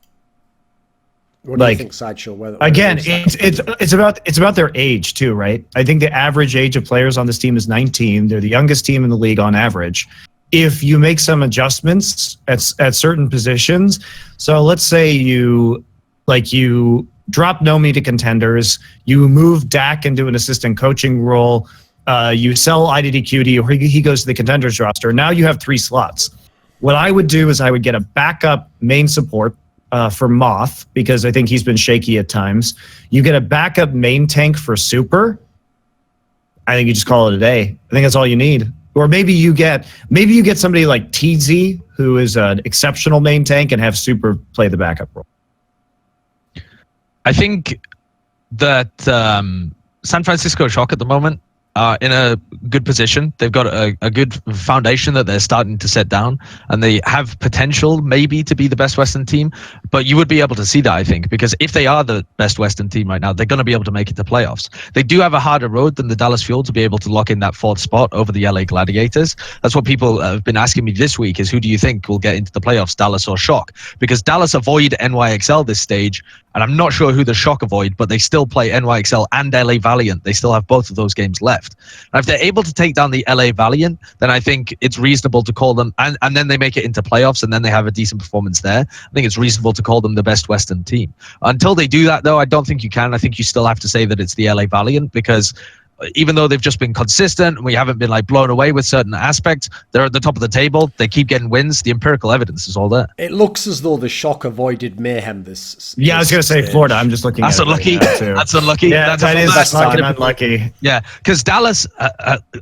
What do you think, Sideshow? Again, it's about their age too, right? I think the average age of players on this team is 19. They're the youngest team in the league on average. If you make some adjustments at certain positions, so let's say you drop Nomi to contenders, you move Dak into an assistant coaching role, you sell IDDQD, or he goes to the contenders roster. Now you have 3 slots. What I would do is I would get a backup main support for Moth, because I think he's been shaky at times. You get a backup main tank for Super. I think you just call it a day. I think that's all you need. Or maybe you get somebody like TZ, who is an exceptional main tank, and have Super play the backup role. I think that San Francisco Shock at the moment are in a good position. They've got a good foundation that they're starting to set down, and they have potential maybe to be the best Western team. But you would be able to see that, I think, because if they are the best Western team right now, they're going to be able to make it to playoffs. They do have a harder road than the Dallas Fuel to be able to lock in that 4th spot over the LA Gladiators. That's what people have been asking me this week, is who do you think will get into the playoffs, Dallas or Shock? Because Dallas avoid NYXCell this stage, and I'm not sure who the Shock avoid, but they still play NYXCell and LA Valiant. They still have both of those games left. And if they're able to take down the LA Valiant, then I think it's reasonable to call them, and then they make it into playoffs, and then they have a decent performance there. I think it's reasonable to call them the best Western team. Until they do that, though, I don't think you can. I think you still have to say that it's the LA Valiant, because even though they've just been consistent and we haven't been like blown away with certain aspects, they're at the top of the table. They keep getting wins. The empirical evidence is all there. It looks as though the Shock avoided mayhem this. Yeah, I was going to say Florida. I'm just looking. That's at unlucky. It right now, too. That's unlucky. Yeah, that is unlucky. Yeah, because Dallas,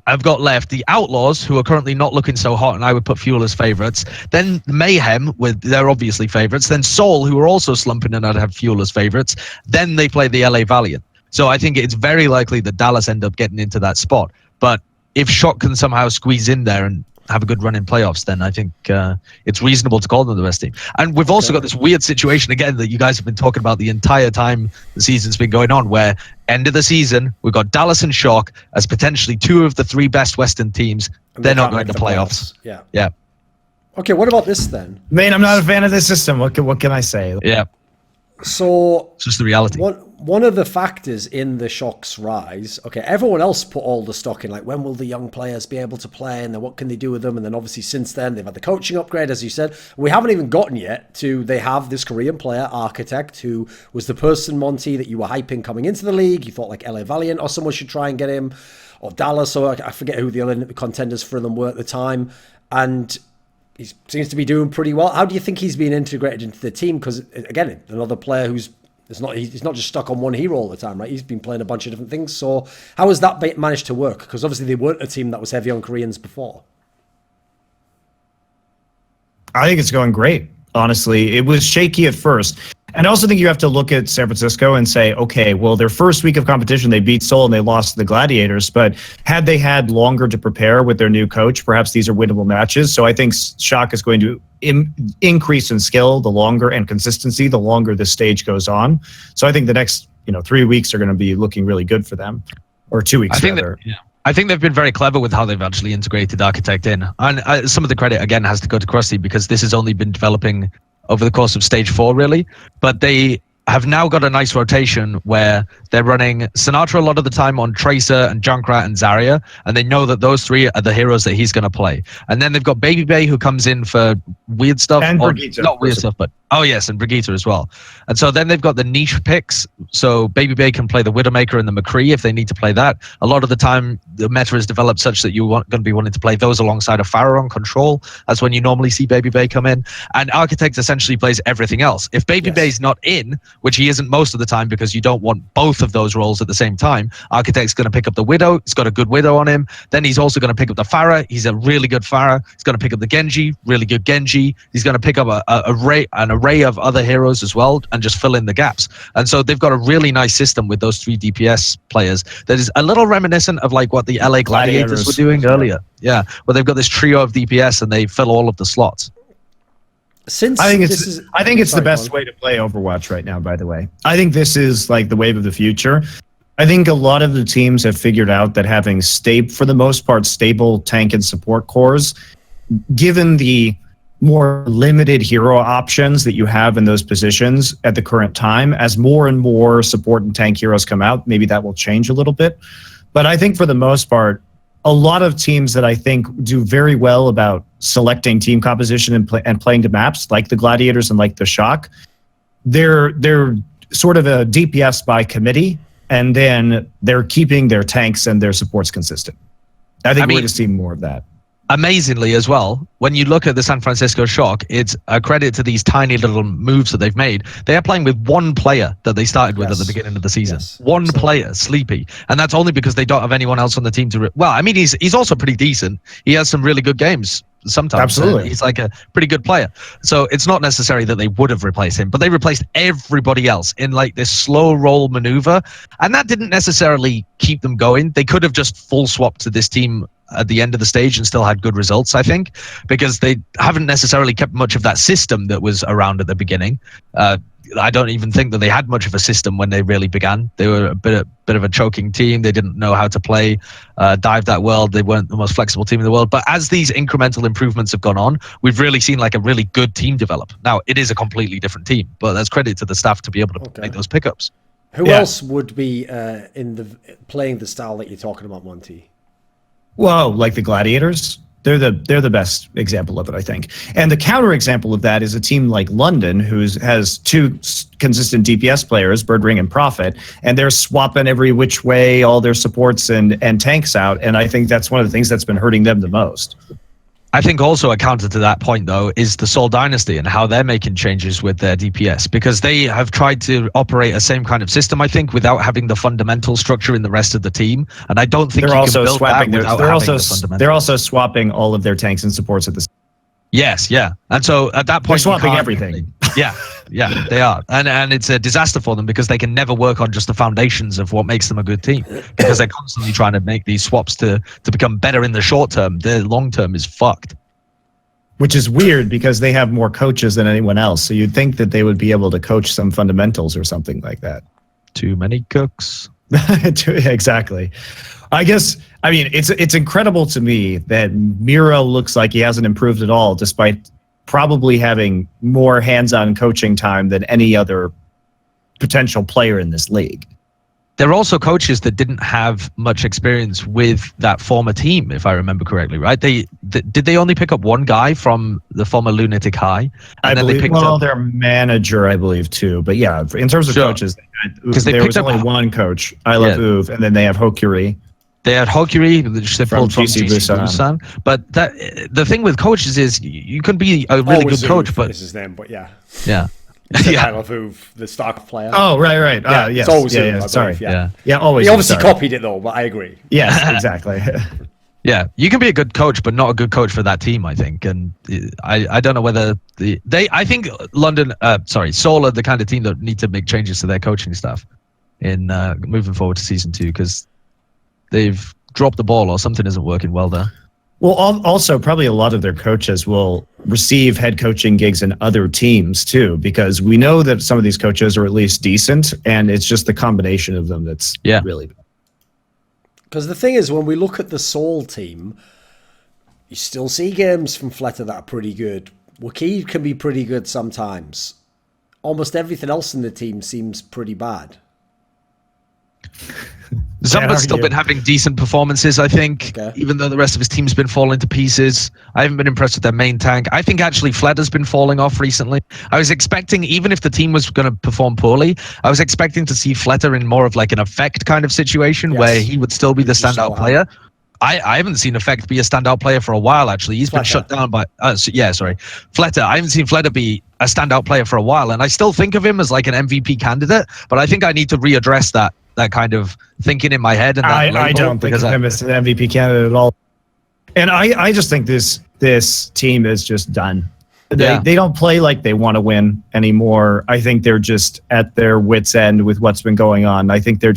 I've got left the Outlaws, who are currently not looking so hot, and I would put Fuel as favourites. Then Mayhem, they're obviously favourites. Then Seoul, who are also slumping, and I'd have Fuel as favourites. Then they play the LA Valiant. So I think it's very likely that Dallas end up getting into that spot. But if Shock can somehow squeeze in there and have a good run in playoffs, then I think it's reasonable to call them the best team. And we've also got this weird situation again that you guys have been talking about the entire time the season's been going on, where end of the season, we've got Dallas and Shock as potentially 2 of the 3 best Western teams. They're not going to playoffs. Yeah. Okay, what about this then? Man, I'm not a fan of this system. What can I say? Yeah. So it's just the reality. One of the factors in the Shock's rise, okay, everyone else put all the stock in, like, when will the young players be able to play, and then what can they do with them? And then obviously since then they've had the coaching upgrade, as you said. We haven't even gotten yet to, they have this Korean player, Architect, who was the person, Monte, that you were hyping coming into the league. You thought like LA Valiant or someone should try and get him, or Dallas, or I forget who the other contenders for them were at the time. And he seems to be doing pretty well. How do you think he's being integrated into the team? Because again, another player who's he's not just stuck on one hero all the time, right? He's been playing a bunch of different things. So how has that managed to work? Because obviously they weren't a team that was heavy on Koreans before. I think it's going great. Honestly, it was shaky at first. And I also think you have to look at San Francisco and say, okay, well, their first week of competition, they beat Seoul and they lost to the Gladiators. But had they had longer to prepare with their new coach, perhaps these are winnable matches. So I think Shock is going to increase in skill the longer, and consistency the longer the stage goes on. So I think the next 3 weeks are going to be looking really good for them, or 2 weeks rather. I think they've been very clever with how they've actually integrated Architect in. And some of the credit, again, has to go to Krusty, because this has only been developing over the course of stage 4, really. But they have now got a nice rotation where they're running Sinatra a lot of the time on Tracer and Junkrat and Zarya, and they know that those three are the heroes that he's going to play. And then they've got Baby Bay, who comes in for weird stuff. And Brigitte, not weird stuff, but yes, and Brigitte as well. And so then they've got the niche picks. So Baby Bay can play the Widowmaker and the McCree if they need to play that. A lot of the time, the meta is developed such that you're going to be wanting to play those alongside a Pharah on Control. That's when you normally see Baby Bay come in. And Architect essentially plays everything else. If Baby Bay's not in, which he isn't most of the time because you don't want both of those roles at the same time, Architect's going to pick up the Widow. He's got a good Widow on him. Then he's also going to pick up the Pharah. He's a really good Pharah. He's going to pick up the Genji, really good Genji. He's going to pick up an array of other heroes as well and just fill in the gaps. And so they've got a really nice system with those 3 DPS players that is a little reminiscent of like what the LA Gladiators were doing earlier. Yeah, where they've got this trio of DPS and they fill all of the slots. I think it's the best way to play Overwatch right now, by the way. I think this is like the wave of the future. I think a lot of the teams have figured out that having for the most part, stable tank and support cores, given the more limited hero options that you have in those positions at the current time, as more and more support and tank heroes come out, maybe that will change a little bit. But I think for the most part, a lot of teams that I think do very well about selecting team composition and playing to maps, like the Gladiators and like the Shock, they're sort of a DPS by committee, and then they're keeping their tanks and their supports consistent. I think we're going to see more of that. Amazingly as well, when you look at the San Francisco Shock, it's a credit to these tiny little moves that they've made. They are playing with one player that they started with at the beginning of the season. One player, Sleepy. And that's only because they don't have anyone else on the team to... Well, I mean, he's also pretty decent. He has some really good games sometimes. Absolutely. He's like a pretty good player. So it's not necessary that they would have replaced him, but they replaced everybody else in like this slow roll maneuver. And that didn't necessarily keep them going. They could have just full swapped to this team at the end of the stage and still had good results, I think, because they haven't necessarily kept much of that system that was around at the beginning. I don't even think that they had much of a system when they really began. They were a bit of a choking team. They didn't know how to play dive that well. They weren't the most flexible team in the world. But as these incremental improvements have gone on, we've really seen like a really good team develop. Now, it is a completely different team, but that's credit to the staff to be able to make those pickups. Who else would be playing the style that you're talking about, Monty? Well, like the Gladiators, they're the best example of it, I think. And the counter example of that is a team like London, who has 2 consistent DPS players, Birdring and Prophet, and they're swapping every which way all their supports and tanks out. And I think that's one of the things that's been hurting them the most. I think also a counter to that point, though, is the Seoul Dynasty and how they're making changes with their DPS, because they have tried to operate a same kind of system, I think, without having the fundamental structure in the rest of the team. And I don't think they're also swapping they're also swapping all of their tanks and supports at the same. Yes, yeah. And so at that point, they're swapping everything. Yeah, they are. And it's a disaster for them because they can never work on just the foundations of what makes them a good team, because they're constantly trying to make these swaps to become better in the short term. The long term is fucked. Which is weird because they have more coaches than anyone else. So you'd think that they would be able to coach some fundamentals or something like that. Too many cooks. Exactly. I mean, it's incredible to me that Miro looks like he hasn't improved at all, despite probably having more hands-on coaching time than any other potential player in this league. There are also coaches that didn't have much experience with that former team, if I remember correctly, right? Did they only pick up one guy from the former Lunatic High? And then they picked up their manager, I believe, too. But yeah, in terms of coaches, there was only one coach, I Love Uv, and then they have Hokuri. They had Hokuri, which they pulled from GC Busan. But the thing with coaches is you can be a really good coach, but... This is his name, but yeah. Yeah. I Love Uv, the Stark player. Oh, right. It's Yes. always sorry. Yeah, always. He obviously copied it, though, but I agree. Yes, exactly. Yeah, you can be a good coach, but not a good coach for that team, I think. And I don't know whether I think Seoul are the kind of team that need to make changes to their coaching staff in moving forward to season 2, because they've dropped the ball or something isn't working well there. Well, also probably a lot of their coaches will receive head coaching gigs in other teams too, because we know that some of these coaches are at least decent, and it's just the combination of them that's really bad. Because the thing is, when we look at the Seoul team, you still see games from Fleta that are pretty good. Wakid can be pretty good sometimes. almost everything else in the team seems pretty bad. Zumba's still been having decent performances, I think, even though the rest of his team's been falling to pieces. I haven't been impressed with their main tank. I think actually Fleta's been falling off recently. I was expecting, even if the team was going to perform poorly, I was expecting to see Fleta in more of like an Effect kind of situation where he would still be the standout player. I haven't seen Effect be a standout player for a while, actually. He's been shut down by... Fleta. I haven't seen Fleta be a standout player for a while, and I still think of him as like an MVP candidate, but I think I need to readdress that kind of thinking in my head. And I don't think of him as an MVP candidate at all. And I just think this team is just done. They don't play like they want to win anymore. I think they're just at their wits' end with what's been going on. I think they're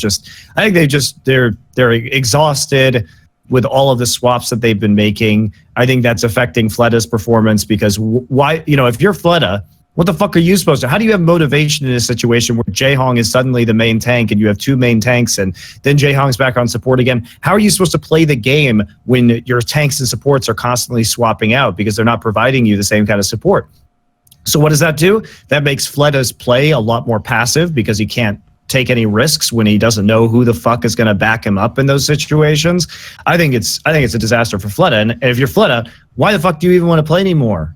exhausted with all of the swaps that they've been making. I think that's affecting Fleta's performance because why, if you're Fleta, what the fuck are you supposed to? How do you have motivation in a situation where Jaehong is suddenly the main tank and you have two main tanks and then Jaehong's back on support again? How are you supposed to play the game when your tanks and supports are constantly swapping out because they're not providing you the same kind of support? So what does that do? That makes Fleta's play a lot more passive because he can't take any risks when he doesn't know who the fuck is going to back him up in those situations. I think it's a disaster for Fleta. And if you're Fleta, why the fuck do you even want to play anymore?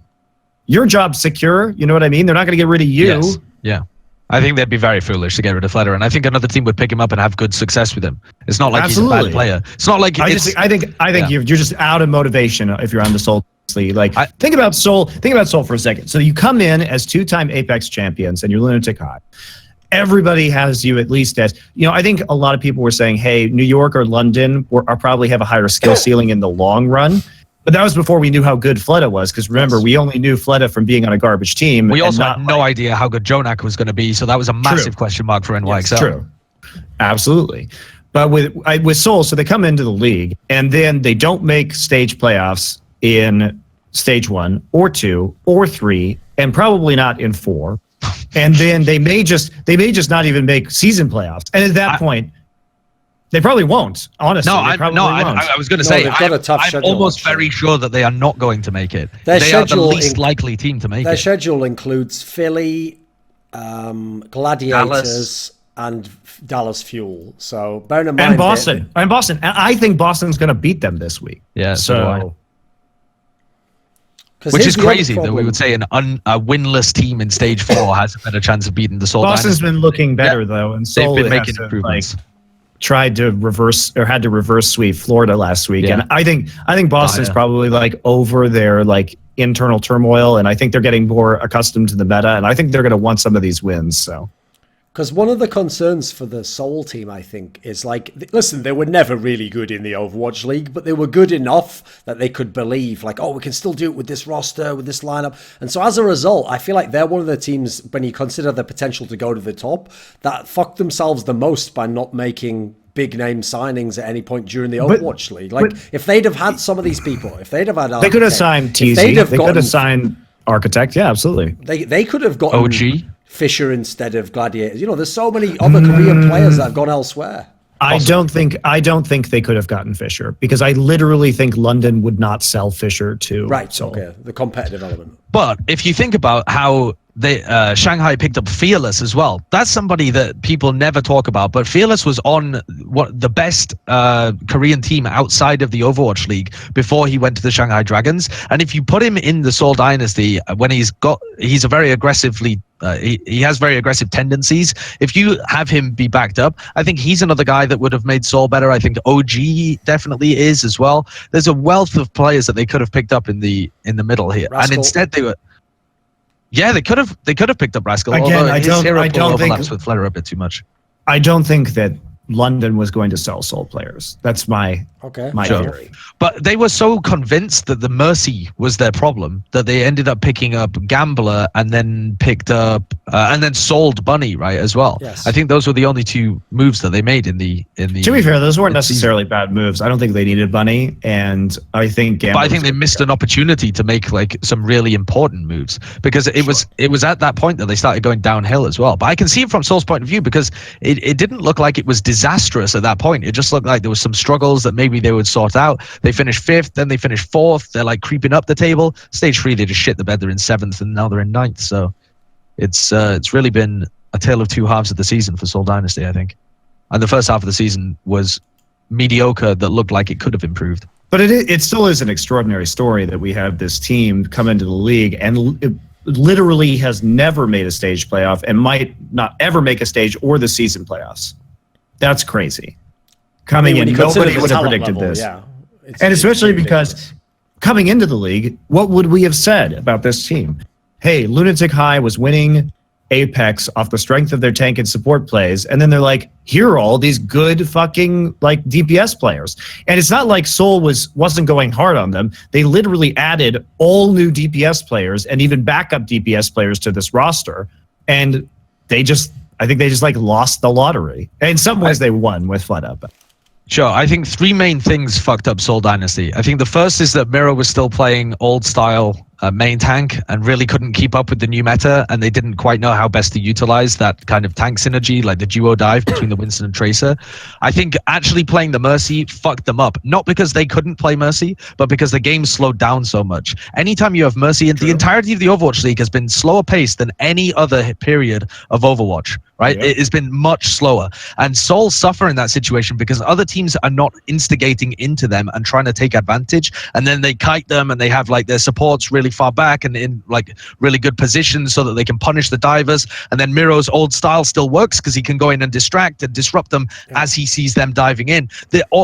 Your job's secure. You know what I mean? They're not going to get rid of you. Yes. Yeah. I think they'd be very foolish to get rid of Fleta, and I think another team would pick him up and have good success with him. It's not like he's a bad player. It's not like I think you're just out of motivation if you're on the Seoul Dynasty. Like think about Seoul for a second. So you come in as 2-time Apex champions and you're lunatic high. Everybody has you at least as, I think a lot of people were saying, hey, New York or London are probably have a higher skill ceiling in the long run. But that was before we knew how good Fleta was, because remember, we only knew Fleta from being on a garbage team. We also had no idea how good Jonak was going to be, so that was a massive question mark for NYXCell. True, absolutely. But with Seoul, so they come into the league, and then they don't make stage playoffs in stage 1 or 2 or 3, and probably not in 4. And then they may just not even make season playoffs. And at that point, they probably won't, honestly. I was going to say, I'm almost very sure that they are not going to make it. They are the least likely team to make it. Their schedule includes Philly, Gladiators, and Dallas Fuel. So bear in mind... And Boston. And I think Boston's going to beat them this week. Yeah, so... Which is crazy that we would say a winless team in stage 4 has a better chance of beating the Seoul Dynasty. Boston's been looking better, though. And Seoul they've been making improvements. Had to reverse sweep Florida last week, and I think Boston's probably over their internal turmoil, and I think they're getting more accustomed to the meta, and I think they're going to want some of these wins. So, because one of the concerns for the Seoul team, I think, is listen, they were never really good in the Overwatch League, but they were good enough that they could believe, we can still do it with this roster, with this lineup, and so as a result, I feel like they're one of the teams, when you consider the potential to go to the top, that fucked themselves the most by not making big name signings at any point during the Overwatch League. If they'd have had some of these people, if they'd have had Architect, they could have signed TZ, they could have signed Architect, yeah, absolutely. They could have gotten OG Fisher instead of Gladiators. There's so many other Korean players that have gone elsewhere. I don't think they could have gotten Fisher, because I literally think London would not sell Fisher to Seoul. Okay, the competitive element. But if you think about how Shanghai picked up Fearless as well, that's somebody that people never talk about, but Fearless was on the best Korean team outside of the Overwatch League before he went to the Shanghai Dragons. And if you put him in the Seoul Dynasty, when he's a very aggressively he has very aggressive tendencies. If you have him be backed up, I think he's another guy that would have made Seoul better. I think OG definitely is as well. There's a wealth of players that they could have picked up in the middle here, Rascal. And instead they were. Yeah, they could have picked up Rascal. Again, I don't overlaps with Fleta a bit too much. I don't think that London was going to sell Seoul players. That's my theory. But they were so convinced that the Mercy was their problem that they ended up picking up Gambler and then picked up and then sold Bunny, right, as well. Yes. I think those were the only two moves that they made in the. To be fair, those weren't necessarily bad moves. I don't think they needed Bunny, and I think Gambler. But I think they missed an opportunity to make some really important moves, because it was at that point that they started going downhill as well. But I can see it from Seoul's point of view, because it didn't look like it was disastrous at that point. It just looked like there was some struggles that maybe they would sort out. They finished 5th, then they finished 4th. They're creeping up the table. Stage 3, they just shit the bed. They're in 7th, and now they're in 9th. So It's really been a tale of two halves of the season for Seoul Dynasty, I think. And the first half of the season was mediocre that looked like it could have improved. But it still is an extraordinary story that we have this team come into the league and it literally has never made a stage playoff and might not ever make a stage or the season playoffs. That's crazy. Coming in, nobody would have predicted this. Yeah, and especially because coming into the league, what would we have said about this team? Hey, Lunatic High was winning Apex off the strength of their tank and support plays, and then they're like, here are all these good fucking like DPS players. And it's not like Seoul wasn't going hard on them. They literally added all new DPS players and even backup DPS players to this roster, and I think they just like lost the lottery. And in some ways they won with FluttUp. Sure, I think three main things fucked up Seoul Dynasty. I think the first is that Miro was still playing old style main tank and really couldn't keep up with the new meta, and they didn't quite know how best to utilize that kind of tank synergy, like the duo dive between the Winston and Tracer. I think actually playing the Mercy fucked them up, not because they couldn't play Mercy, but because the game slowed down so much. Anytime you have Mercy, and the entirety of the Overwatch League has been slower paced than any other period of Overwatch, right? Yeah. It has been much slower. And Seoul suffer in that situation because other teams are not instigating into them and trying to take advantage, and then they kite them and they have like their supports really far back and in like really good positions so that they can punish the divers, and then Miro's old style still works because he can go in and distract and disrupt them as he sees them diving in.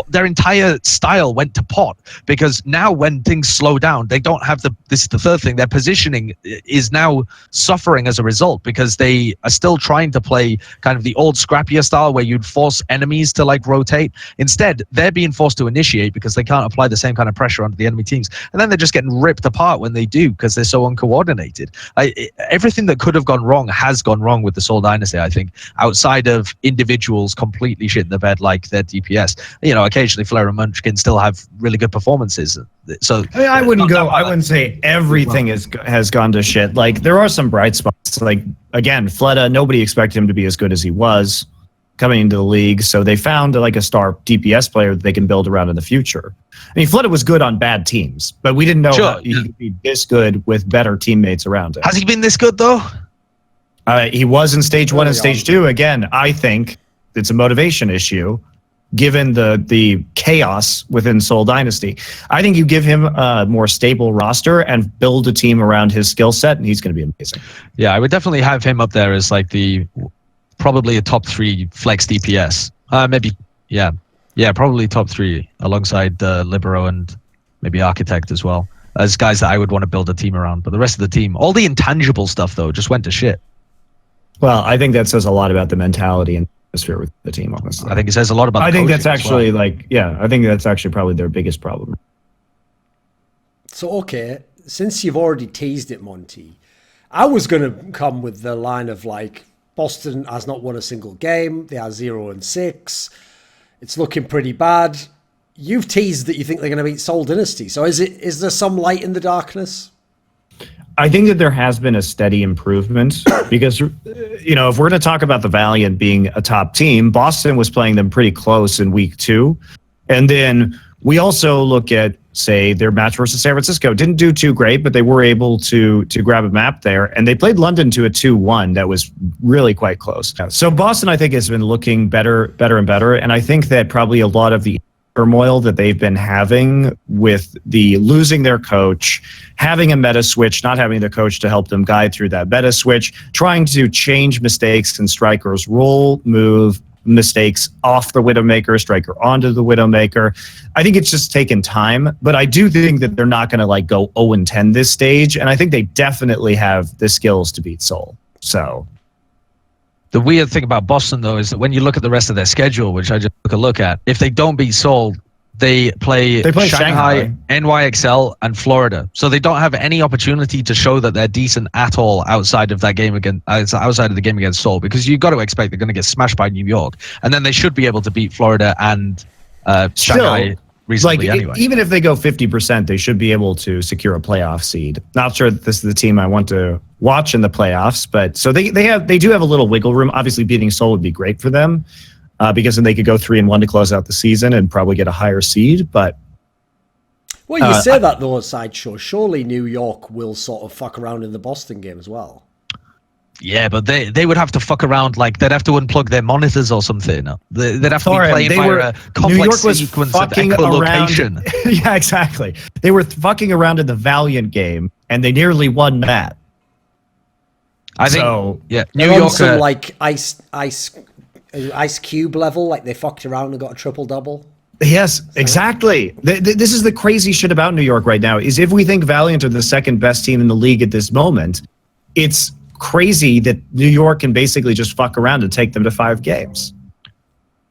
Their entire style went to pot because now when things slow down, they don't have this is the third thing, their positioning is now suffering as a result because they are still trying to play kind of the old scrappier style where you'd force enemies to like rotate. Instead, they're being forced to initiate because they can't apply the same kind of pressure onto the enemy teams, and then they're just getting ripped apart when they do because they're so uncoordinated. Everything that could have gone wrong has gone wrong with the Seoul Dynasty, I think, outside of individuals completely shit in the bed like their DPS. You know, occasionally Flare and Munchkin still have really good performances. So I mean, I wouldn't say everything has gone to shit. Like there are some bright spots. Like again, Fleta, nobody expected him to be as good as he was coming into the league, so they found like a star DPS player that they can build around in the future. I mean, Fleta was good on bad teams, but we didn't know he could be this good with better teammates around him. Has he been this good though? He was in stage 1 and stage 2. Again, I think it's a motivation issue, given the chaos within Seoul Dynasty. I think you give him a more stable roster and build a team around his skill set, and he's going to be amazing. Yeah, I would definitely have him up there as like probably a top 3 flex DPS. Probably top 3 alongside Libero and maybe Architect as well, as guys that I would want to build a team around. But the rest of the team, all the intangible stuff though, just went to shit. Well, I think that says a lot about the mentality and atmosphere with the team, honestly. I think it says a lot about I think that's actually I think that's actually probably their biggest problem. So, okay, since you've already teased it, Monty, I was going to come with the line of like, Boston has not won a single game. They are 0-6. It's looking pretty bad. You've teased that you think they're going to beat Seoul Dynasty. So is there some light in the darkness? I think that there has been a steady improvement because, you know, if we're going to talk about the Valiant being a top team, Boston was playing them pretty close in week 2. And then we also look at, say, their match versus San Francisco. Didn't do too great, but they were able to grab a map there. And they played London to a 2-1 that was really quite close. So Boston, I think, has been looking better and better. And I think that probably a lot of the turmoil that they've been having with the losing their coach, having a meta switch, not having the coach to help them guide through that meta switch, trying to change mistakes in strikers, roll, move, mistakes off the Widowmaker, striker onto the Widowmaker. I think it's just taken time, but I do think that they're not going to like go 0-10 this stage, and I think they definitely have the skills to beat Seoul. So the weird thing about Boston though is that when you look at the rest of their schedule, which I just took a look at, if they don't beat Seoul, they play Shanghai, NYXCell, and Florida. So they don't have any opportunity to show that they're decent at all outside of that game outside of the game against Seoul, because you've got to expect they're going to get smashed by New York, and then they should be able to beat Florida and Shanghai reasonably anyway. Even if they go 50%, they should be able to secure a playoff seed. Not sure that this is the team I want to watch in the playoffs, but so they do have a little wiggle room. Obviously, beating Seoul would be great for them. Because then they could go 3-1 to close out the season and probably get a higher seed. But well, you say that though, Sideshow. Surely New York will sort of fuck around in the Boston game as well. Yeah, but they would have to fuck around, like they'd have to unplug their monitors or something. They'd have to be playing via a complex New York was sequence fucking of echolocation. around. Yeah, exactly. They were fucking around in the Valiant game, and they nearly won that. I think, New They're York on some like ice cube level, like they fucked around and got a triple double. Yes, exactly. This is the crazy shit about New York right now, is if we think Valiant are the second best team in the league at this moment, it's crazy that New York can basically just fuck around and take them to 5 games.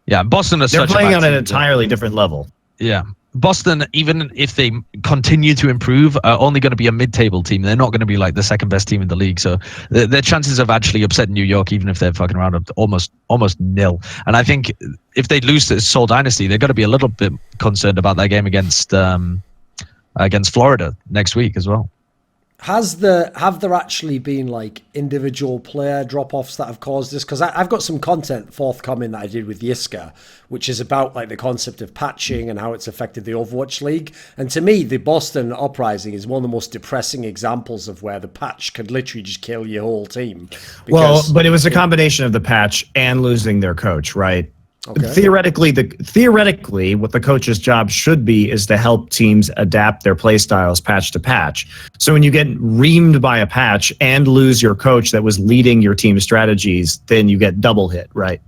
Yeah, Boston are They're playing on an entirely different level. Yeah. Boston, even if they continue to improve, are only going to be a mid-table team. They're not going to be like the second best team in the league. So their chances of actually upsetting New York, even if they're fucking around, are almost nil. And I think if they lose to Seoul Dynasty, they're going to be a little bit concerned about that game against Florida next week as well. Have there actually been like individual player drop-offs that have caused this? Because I've got some content forthcoming that I did with Yiska, which is about like the concept of patching and how it's affected the Overwatch League. And to me, the Boston Uprising is one of the most depressing examples of where the patch could literally just kill your whole team. Well, but it was a combination of the patch and losing their coach, right? Okay. Theoretically, what the coach's job should be is to help teams adapt their play styles patch to patch. So when you get reamed by a patch and lose your coach that was leading your team's strategies, then you get double hit, right?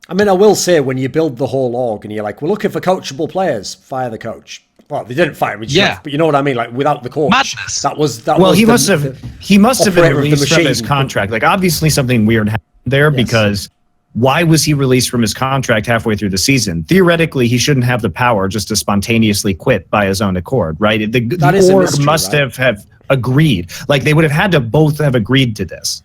I mean, I will say, when you build the whole org and you're like, we're looking for coachable players, fire the coach. Well, they didn't fire him, but you know what I mean. Like without the coach, madness. That was. He must have been released from his contract. Like obviously something weird happened there because. Why was he released from his contract halfway through the season? Theoretically, he shouldn't have the power just to spontaneously quit by his own accord, right? The org must have agreed. Like, they would have had to both have agreed to this.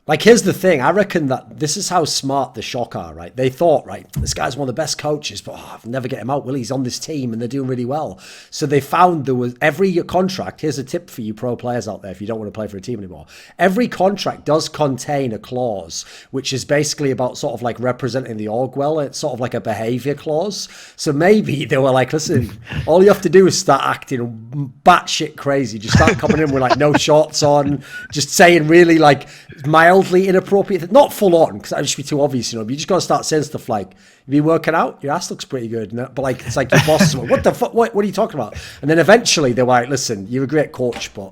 Like, here's the thing. I reckon that this is how smart the Shock are, right? They thought, right, this guy's one of the best coaches, but I'll never get him out. Well, he's on this team and they're doing really well. So they found there was every contract. Here's a tip for you pro players out there if you don't want to play for a team anymore. Every contract does contain a clause, which is basically about sort of like representing the org well. It's sort of like a behavior clause. So maybe they were like, listen, all you have to do is start acting batshit crazy. Just start coming in with like no shorts on, just saying really like mildly inappropriate, not full on, because that would just be too obvious, you know. But you just got to start saying stuff like, "You been working out? Your ass looks pretty good." But like, it's like your boss is like, "What the fuck? What are you talking about?" And then eventually they were like, "Listen, you're a great coach, but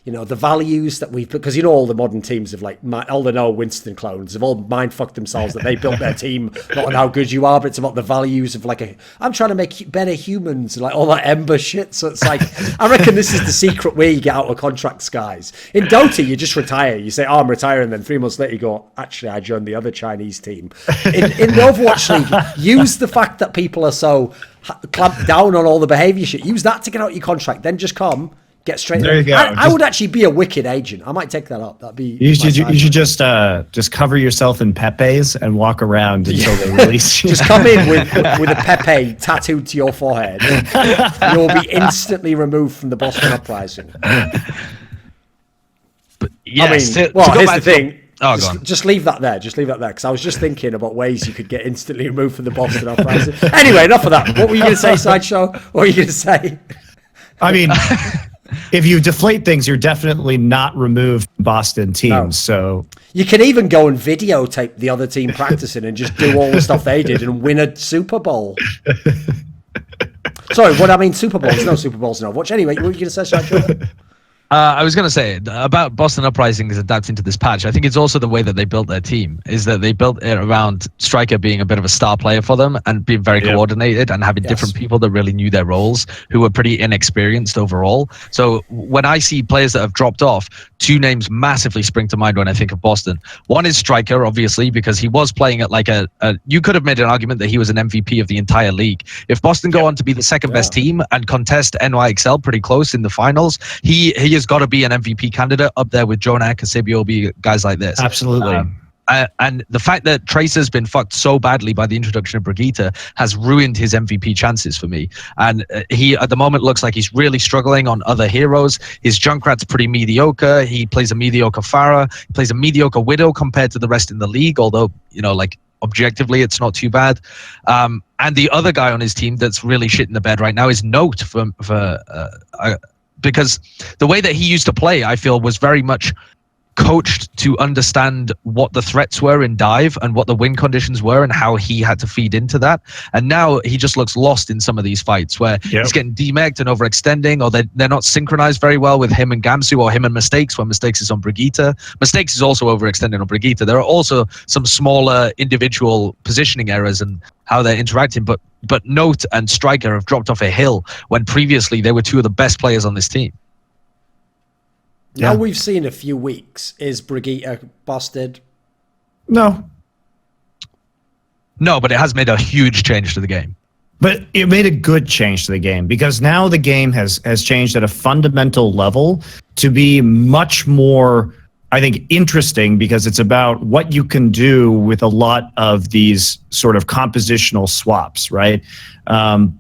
you know the values that we've," because you know all the modern teams have like all the Winston clones have all mind fucked themselves that they built their team not on how good you are, but it's about the values of like I'm trying to make better humans and like all that Ember shit. So it's like I reckon this is the secret way you get out of contracts, guys. In Dota, you just retire. You say, "Oh, I'm retiring," then 3 months later you go, "Actually, I joined the other Chinese team." In the Overwatch League, use the fact that people are so clamped down on all the behavior shit. Use that to get out your contract. Then just come. Get straight there. You go. I would actually be a wicked agent. I might take that up. That'd be. You should just cover yourself in Pepes and walk around until they release you. Just come in with a Pepe tattooed to your forehead. You'll be instantly removed from the Boston Uprising. But yes, I mean, here's the thing. Just leave that there. Just leave that there, because I was just thinking about ways you could get instantly removed from the Boston Uprising. Anyway, enough of that. What were you going to say, Sideshow? What were you going to say? I mean. If you deflate things, you're definitely not removed from Boston teams. No. So you can even go and videotape the other team practicing and just do all the stuff they did and win a Super Bowl. Sorry, what I mean, Super Bowls? No Super Bowls, no. Watch anyway. What were you going to say, Sideshow? I was going to say about Boston Uprising is adapting to this patch. I think it's also the way that they built their team, is that they built it around Striker being a bit of a star player for them and being very coordinated and having different people that really knew their roles, who were pretty inexperienced overall. So when I see players that have dropped off, 2 names massively spring to mind when I think of Boston. One is Striker, obviously, because he was playing at like you could have made an argument that he was an MVP of the entire league. If Boston go on to be the second best team and contest NYXCell pretty close in the finals, he has got to be an MVP candidate up there with Jonak, Kasibiobi, guys like this. Absolutely. And the fact that Tracer's been fucked so badly by the introduction of Brigitte has ruined his MVP chances for me. And he, at the moment, looks like he's really struggling on other heroes. His Junkrat's pretty mediocre. He plays a mediocre Pharah. He plays a mediocre Widow compared to the rest in the league, although, you know, like, objectively, it's not too bad. And the other guy on his team that's really shit in the bed right now is Note because the way that he used to play, I feel, was very much coached to understand what the threats were in dive and what the win conditions were and how he had to feed into that. And now he just looks lost in some of these fights where he's getting demegged and overextending, or they're not synchronized very well with him and Gamsu, or him and Mistakes when Mistakes is on Brigitte. Mistakes is also overextending on Brigitte. There are also some smaller individual positioning errors and how they're interacting, but Note and Striker have dropped off a hill when previously they were two of the best players on this team. Now we've seen a few weeks. Is Brigitte busted? No, but it has made a huge change to the game. But it made a good change to the game, because now the game has changed at a fundamental level to be much more, I think, interesting, because it's about what you can do with a lot of these sort of compositional swaps, right?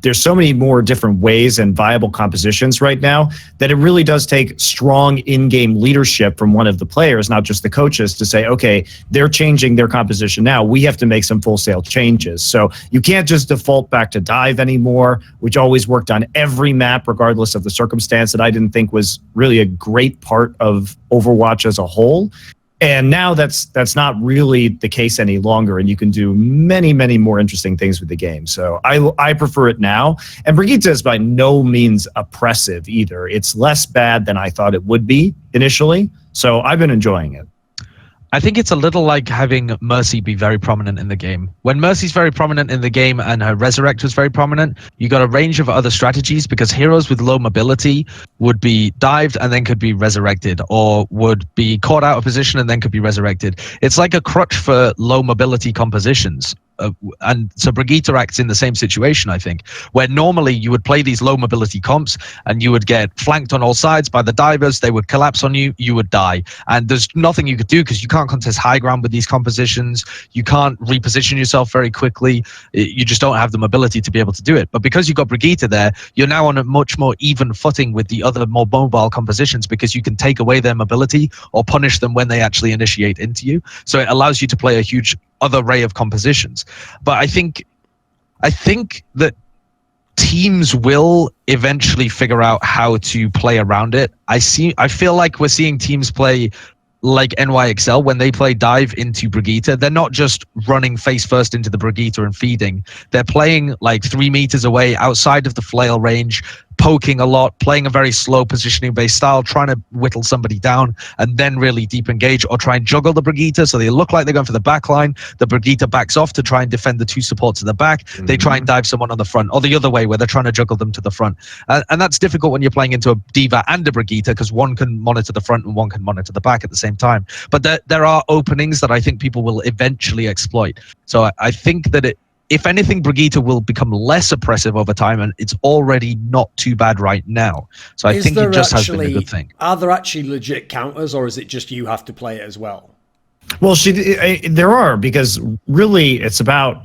There's so many more different ways and viable compositions right now that it really does take strong in-game leadership from one of the players, not just the coaches, to say, okay, they're changing their composition now. We have to make some full-scale changes. So you can't just default back to dive anymore, which always worked on every map, regardless of the circumstance, that I didn't think was really a great part of Overwatch as a whole. And now that's not really the case any longer, and you can do many, many more interesting things with the game. So I prefer it now. And Brigitte is by no means oppressive either. It's less bad than I thought it would be initially. So I've been enjoying it. I think it's a little like having Mercy be very prominent in the game. When Mercy's very prominent in the game and her Resurrect was very prominent, you got a range of other strategies, because heroes with low mobility would be dived and then could be resurrected, or would be caught out of position and then could be resurrected. It's like a crutch for low mobility compositions. And so Brigitte acts in the same situation, I think, where normally you would play these low mobility comps and you would get flanked on all sides by the divers. They would collapse on you. You would die. And there's nothing you could do, because you can't contest high ground with these compositions. You can't reposition yourself very quickly. You just don't have the mobility to be able to do it. But because you've got Brigitte there, you're now on a much more even footing with the other more mobile compositions, because you can take away their mobility or punish them when they actually initiate into you. So it allows you to play a huge other array of compositions. But I think that teams will eventually figure out how to play around it. I feel like we're seeing teams play like NYXCell when they play dive into Brigitte. They're not just running face first into the Brigitte and feeding. They're playing like 3 meters away outside of the flail range, poking a lot, playing a very slow positioning based style, trying to whittle somebody down and then really deep engage, or try and juggle the Brigitte so they look like they're going for the back line. The Brigitte backs off to try and defend the 2 supports at the back. They try and dive someone on the front, or the other way where they're trying to juggle them to the front. And that's difficult when you're playing into a D.Va and a Brigitte, because one can monitor the front and one can monitor the back at the same time. But there are openings that I think people will eventually exploit. So I think that if anything, Brigitte will become less oppressive over time, and it's already not too bad right now. So I think it just has been a good thing. Are there actually legit counters, or is it just you have to play it as well? Well, there are, because really it's about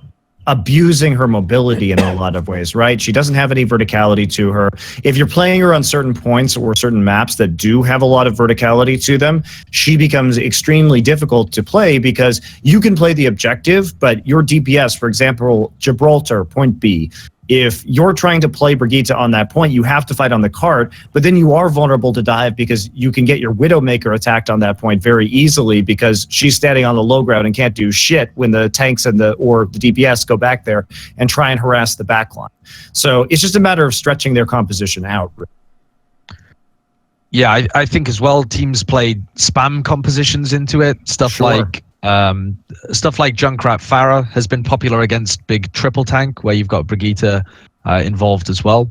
abusing her mobility in a lot of ways, right? She doesn't have any verticality to her. If you're playing her on certain points or certain maps that do have a lot of verticality to them, she becomes extremely difficult to play, because you can play the objective, but your DPS, for example, Gibraltar, point B, if you're trying to play Brigitte on that point, you have to fight on the cart, but then you are vulnerable to dive, because you can get your Widowmaker attacked on that point very easily, because she's standing on the low ground and can't do shit when the tanks or the DPS go back there and try and harass the backline. So it's just a matter of stretching their composition out. Yeah, I think as well, teams play spam compositions into it. Stuff like Junkrat Farah has been popular against big triple tank, where you've got Brigitte involved as well.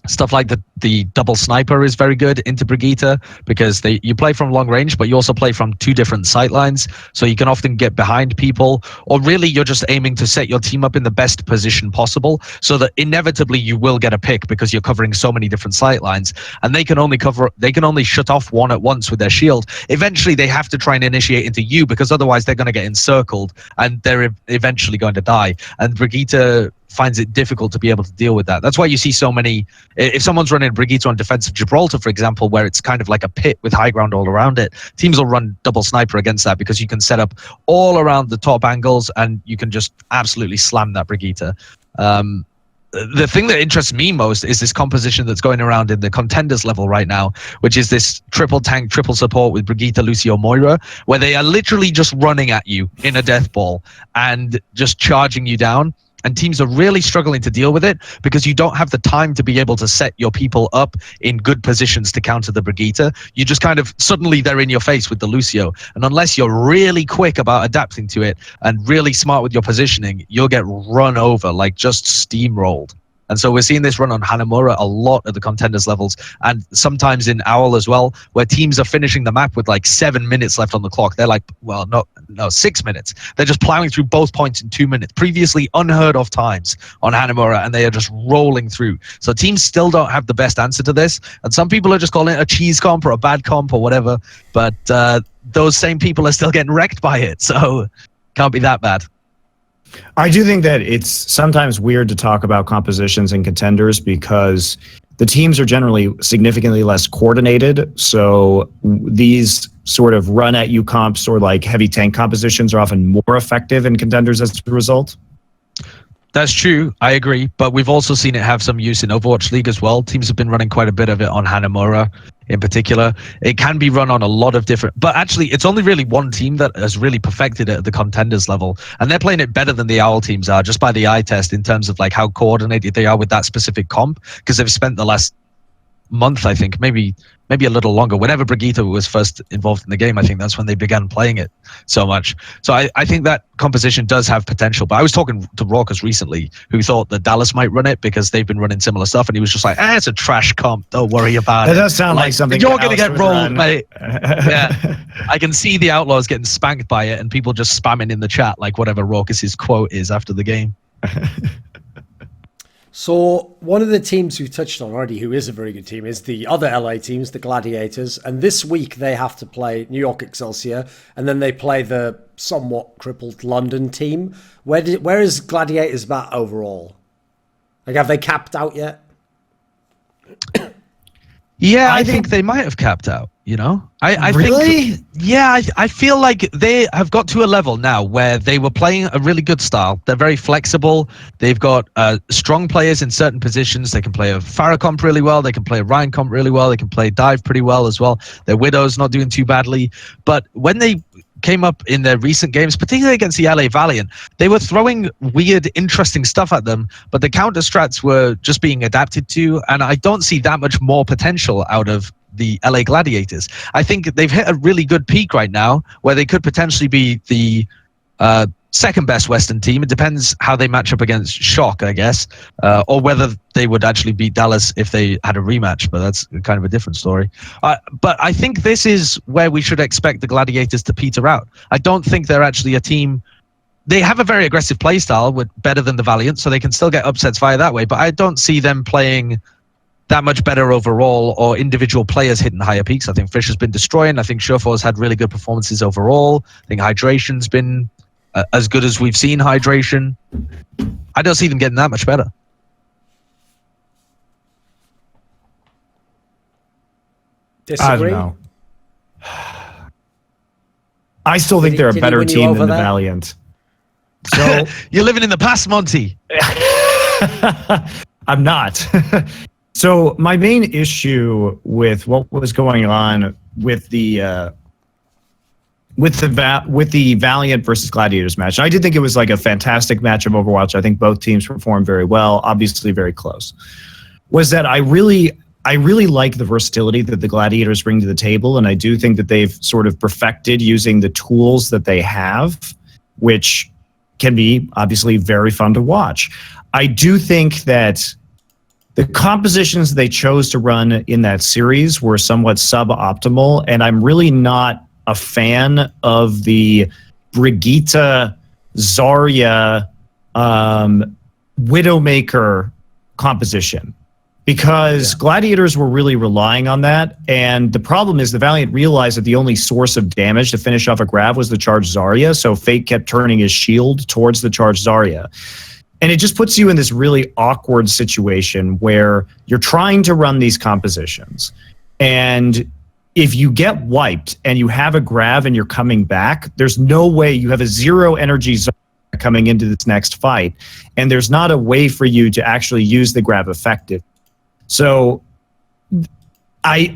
Stuff like the double sniper is very good into Brigitte, because you play from long range, but you also play from 2 different sight lines, so you can often get behind people, or really you're just aiming to set your team up in the best position possible, so that inevitably you will get a pick, because you're covering so many different sight lines, and they can only shut off one at once with their shield. Eventually they have to try and initiate into you, because otherwise they're going to get encircled and they're eventually going to die. And Brigitte finds it difficult to be able to deal with that. That's why you see so many, if someone's running Brigitte on defensive Gibraltar, for example, where it's kind of like a pit with high ground all around it, teams will run double sniper against that, because you can set up all around the top angles and you can just absolutely slam that Brigitte. the thing that interests me most is this composition that's going around in the contenders level right now, which is this triple tank, triple support with Brigitte, Lucio, Moira, where they are literally just running at you in a death ball and just charging you down. And teams are really struggling to deal with it because you don't have the time to be able to set your people up in good positions to counter the Brigitte. You just kind of suddenly they're in your face with the Lucio. And unless you're really quick about adapting to it and really smart with your positioning, you'll get run over, like just steamrolled. And so we're seeing this run on Hanamura a lot at the contenders levels, and sometimes in Owl as well, where teams are finishing the map with like 7 minutes left on the clock. They're like, well, no, 6 minutes. They're just plowing through both points in 2 minutes, previously unheard of times on Hanamura, and they are just rolling through. So teams still don't have the best answer to this, and some people are just calling it a cheese comp or a bad comp or whatever, but those same people are still getting wrecked by it, so can't be that bad. I do think that it's sometimes weird to talk about compositions and contenders because the teams are generally significantly less coordinated. So these sort of run at you comps or like heavy tank compositions are often more effective in contenders as a result. That's true. I agree. But we've also seen it have some use in Overwatch League as well. Teams have been running quite a bit of it on Hanamura in particular. It can be run on a lot of different, but actually it's only really one team that has really perfected it at the contenders level. And they're playing it better than the Owl teams are just by the eye test in terms of like how coordinated they are with that specific comp, because they've spent the last month, I think, maybe a little longer. Whenever Brigitte was first involved in the game, I think that's when they began playing it so much. So I think that composition does have potential. But I was talking to Raucus recently, who thought that Dallas might run it because they've been running similar stuff, and he was just like, it's a trash comp, don't worry about it. That does sound like something you're going to get rolled, mate. Yeah, I can see the Outlaws getting spanked by it and people just spamming in the chat like whatever Raucus's quote is after the game. So one of the teams we've touched on already, who is a very good team, is the other LA teams, the Gladiators. And this week they have to play New York Excelsior, and then they play the somewhat crippled London team. Where is Gladiators at overall? Like, have they capped out yet? Yeah, I think they might have capped out, you know? I really? think, yeah, I feel like they have got to a level now where they were playing a really good style. They're very flexible. They've got strong players in certain positions. They can play a Pharah comp really well. They can play a Ryan comp really well. They can play dive pretty well as well. Their Widow's not doing too badly. But when they came up in their recent games, particularly against the LA Valiant, they were throwing weird, interesting stuff at them, but the counter strats were just being adapted to, and I don't see that much more potential out of the LA Gladiators. I think they've hit a really good peak right now where they could potentially be the second best Western team. It depends how they match up against Shock, I guess, or whether they would actually beat Dallas if they had a rematch, but that's kind of a different story. But I think this is where we should expect the Gladiators to peter out. I don't think they're actually a team. They have a very aggressive play style with better than the Valiant, so they can still get upsets via that way, but I don't see them playing that much better overall or individual players hitting higher peaks. I think Fish has been destroying. I think Shuffle's had really good performances overall. I think Hydration's been as good as we've seen Hydration. I don't see them getting that much better. Disagree? I don't know. I still think they're a better team than the Valiant. So you're living in the past, Monty. I'm not. So my main issue with what was going on with the Valiant versus Gladiators match, and I did think it was like a fantastic match of Overwatch. I think both teams performed very well, obviously very close. Was that I really like the versatility that the Gladiators bring to the table, and I do think that they've sort of perfected using the tools that they have, which can be obviously very fun to watch. I do think that the compositions they chose to run in that series were somewhat suboptimal, and I'm really not a fan of the Brigitte, Zarya, Widowmaker composition, because Gladiators were really relying on that, and the problem is the Valiant realized that the only source of damage to finish off a grab was the charged Zarya, so Fate kept turning his shield towards the charged Zarya. And it just puts you in this really awkward situation where you're trying to run these compositions, and if you get wiped and you have a grab and you're coming back, there's no way you have a zero energy zone coming into this next fight, and there's not a way for you to actually use the grab effective. So I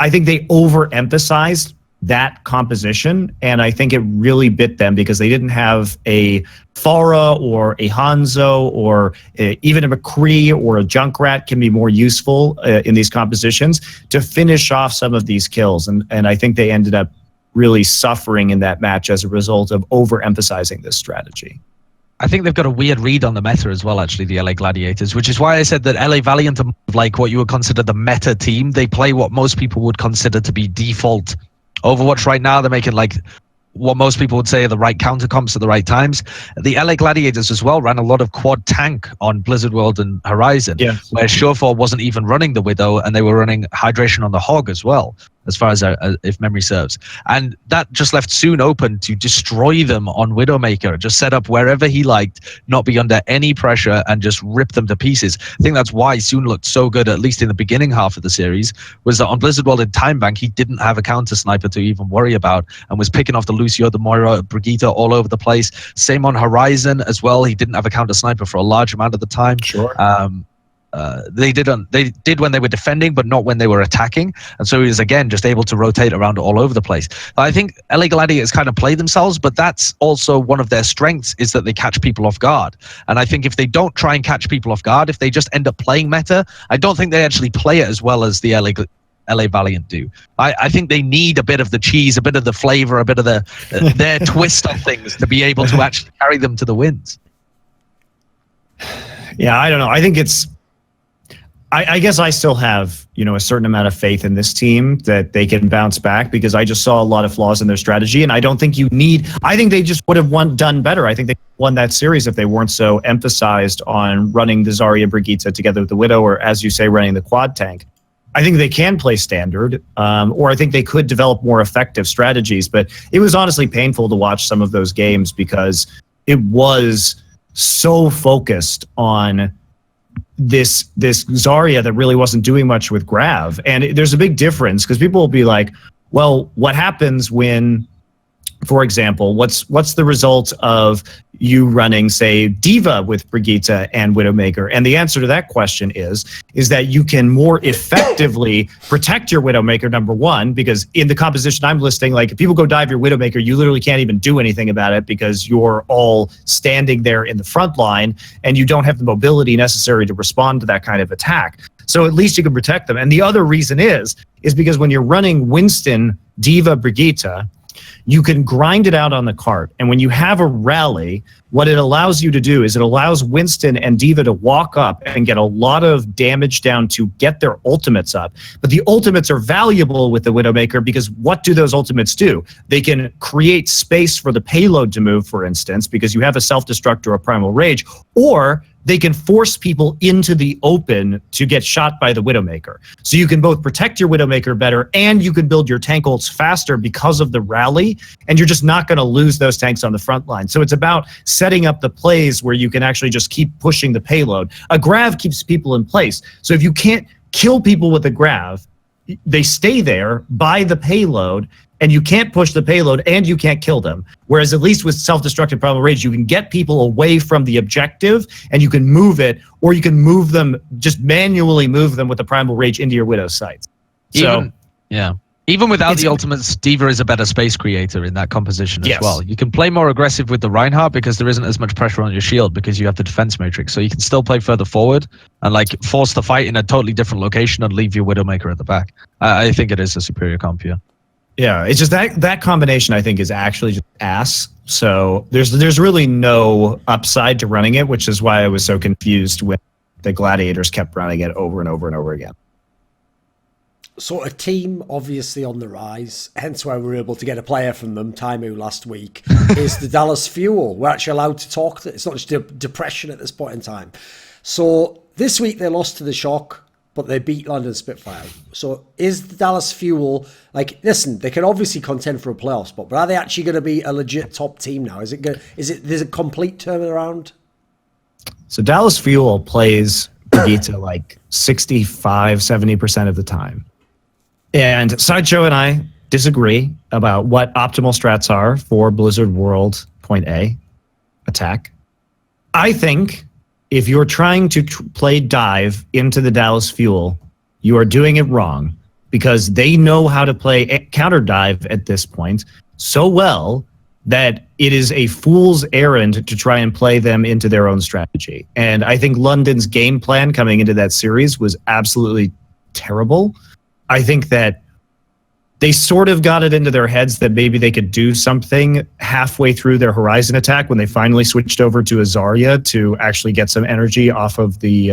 think they overemphasized that composition, and I think it really bit them because they didn't have a Farah or a Hanzo or even a McCree or a Junkrat can be more useful in these compositions to finish off some of these kills, and I think they ended up really suffering in that match as a result of overemphasizing this strategy. I think they've got a weird read on the meta as well, actually, the LA Gladiators, which is why I said that LA Valiant are like what you would consider the meta team. They play what most people would consider to be default Overwatch right now. They're making like what most people would say are the right counter comps at the right times. The LA Gladiators as well ran a lot of quad tank on Blizzard World and Horizon, where Surefall wasn't even running the Widow, and they were running Hydration on the Hog as well, as far as if memory serves. And that just left Soon open to destroy them on Widowmaker, just set up wherever he liked, not be under any pressure, and just rip them to pieces. I think that's why Soon looked so good, at least in the beginning half of the series, was that on Blizzard World in Time Bank, he didn't have a counter sniper to even worry about, and was picking off the Lucio, the Moira, Brigitte all over the place. Same on Horizon as well. He didn't have a counter sniper for a large amount of the time. Sure. They did when they were defending, but not when they were attacking, and so he was again just able to rotate around all over the place. I think LA Gladiators kind of play themselves, but that's also one of their strengths, is that they catch people off guard. And I think if they don't try and catch people off guard, if they just end up playing meta, I don't think they actually play it as well as the LA Valiant do. I think they need a bit of the cheese, a bit of the flavor, a bit of their twist on things to be able to actually carry them to the wins. Yeah, I don't know. I think it's. I guess I still have, a certain amount of faith in this team that they can bounce back, because I just saw a lot of flaws in their strategy, and I don't think I think they just would have done better. I think they won that series if they weren't so emphasized on running the Zarya Brigitte together with the Widow, or as you say, running the quad tank. I think they can play standard, or I think they could develop more effective strategies, but it was honestly painful to watch some of those games because it was so focused on this Zarya that really wasn't doing much with Grav. And there's a big difference, because people will be like, well, what happens when, for example, what's the result of you running, say, Diva with Brigitte and Widowmaker? And the answer to that question is that you can more effectively protect your Widowmaker, number one, because in the composition I'm listing, like if people go dive your Widowmaker, you literally can't even do anything about it because you're all standing there in the front line and you don't have the mobility necessary to respond to that kind of attack. So at least you can protect them. And the other reason is because when you're running Winston, Diva, Brigitte, you can grind it out on the cart. And when you have a rally, what it allows you to do is it allows Winston and Diva to walk up and get a lot of damage down to get their ultimates up. But the ultimates are valuable with the Widowmaker, because what do those ultimates do? They can create space for the payload to move, for instance, because you have a self-destruct or a primal rage, or they can force people into the open to get shot by the Widowmaker. So you can both protect your Widowmaker better, and you can build your tank ults faster because of the rally, and you're just not going to lose those tanks on the front line. So it's about setting up the plays where you can actually just keep pushing the payload. A Grav keeps people in place. So if you can't kill people with a Grav, they stay there by the payload, and you can't push the payload and you can't kill them. Whereas at least with self-destructive primal rage, you can get people away from the objective and you can move it, or you can move them, just manually move them with the primal rage into your Widow sites. Even without the ultimates, Diva is a better space creator in that composition as well. You can play more aggressive with the Reinhardt because there isn't as much pressure on your shield because you have the defense matrix. So you can still play further forward and like force the fight in a totally different location and leave your Widowmaker at the back. I think it is a superior comp here. Yeah, it's just that combination I think is actually just ass. So there's really no upside to running it, which is why I was so confused when the Gladiators kept running it over and over and over again. So a team obviously on the rise, hence why we were able to get a player from them, Taimu, last week, is the Dallas Fuel. We're actually allowed to talk. It's not just depression at this point in time. So this week they lost to the Shock, but they beat London Spitfire. So is the Dallas Fuel, like, listen, they can obviously contend for a playoff spot, but are they actually going to be a legit top team now? Is it good? There's a complete turnaround? So Dallas Fuel plays Brigitte like 65-70% of the time. And Sideshow and I disagree about what optimal strats are for Blizzard World Point A. attack. I think if you're trying to play dive into the Dallas Fuel, you are doing it wrong, because they know how to play counter dive at this point so well that it is a fool's errand to try and play them into their own strategy. And I think London's game plan coming into that series was absolutely terrible. I think that they sort of got it into their heads that maybe they could do something halfway through their Horizon attack when they finally switched over to Azaria to actually get some energy off of the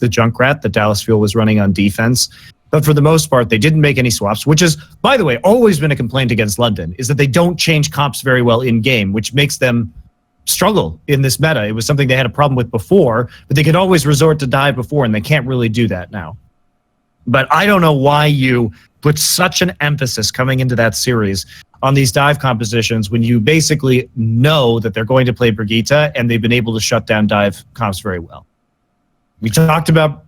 Junkrat that Dallas Fuel was running on defense. But for the most part, they didn't make any swaps, which is, by the way, always been a complaint against London, is that they don't change comps very well in-game, which makes them struggle in this meta. It was something they had a problem with before, but they could always resort to dive before, and they can't really do that now. But I don't know why you put such an emphasis coming into that series on these dive compositions when you basically know that they're going to play Brigitte, and they've been able to shut down dive comps very well. We talked about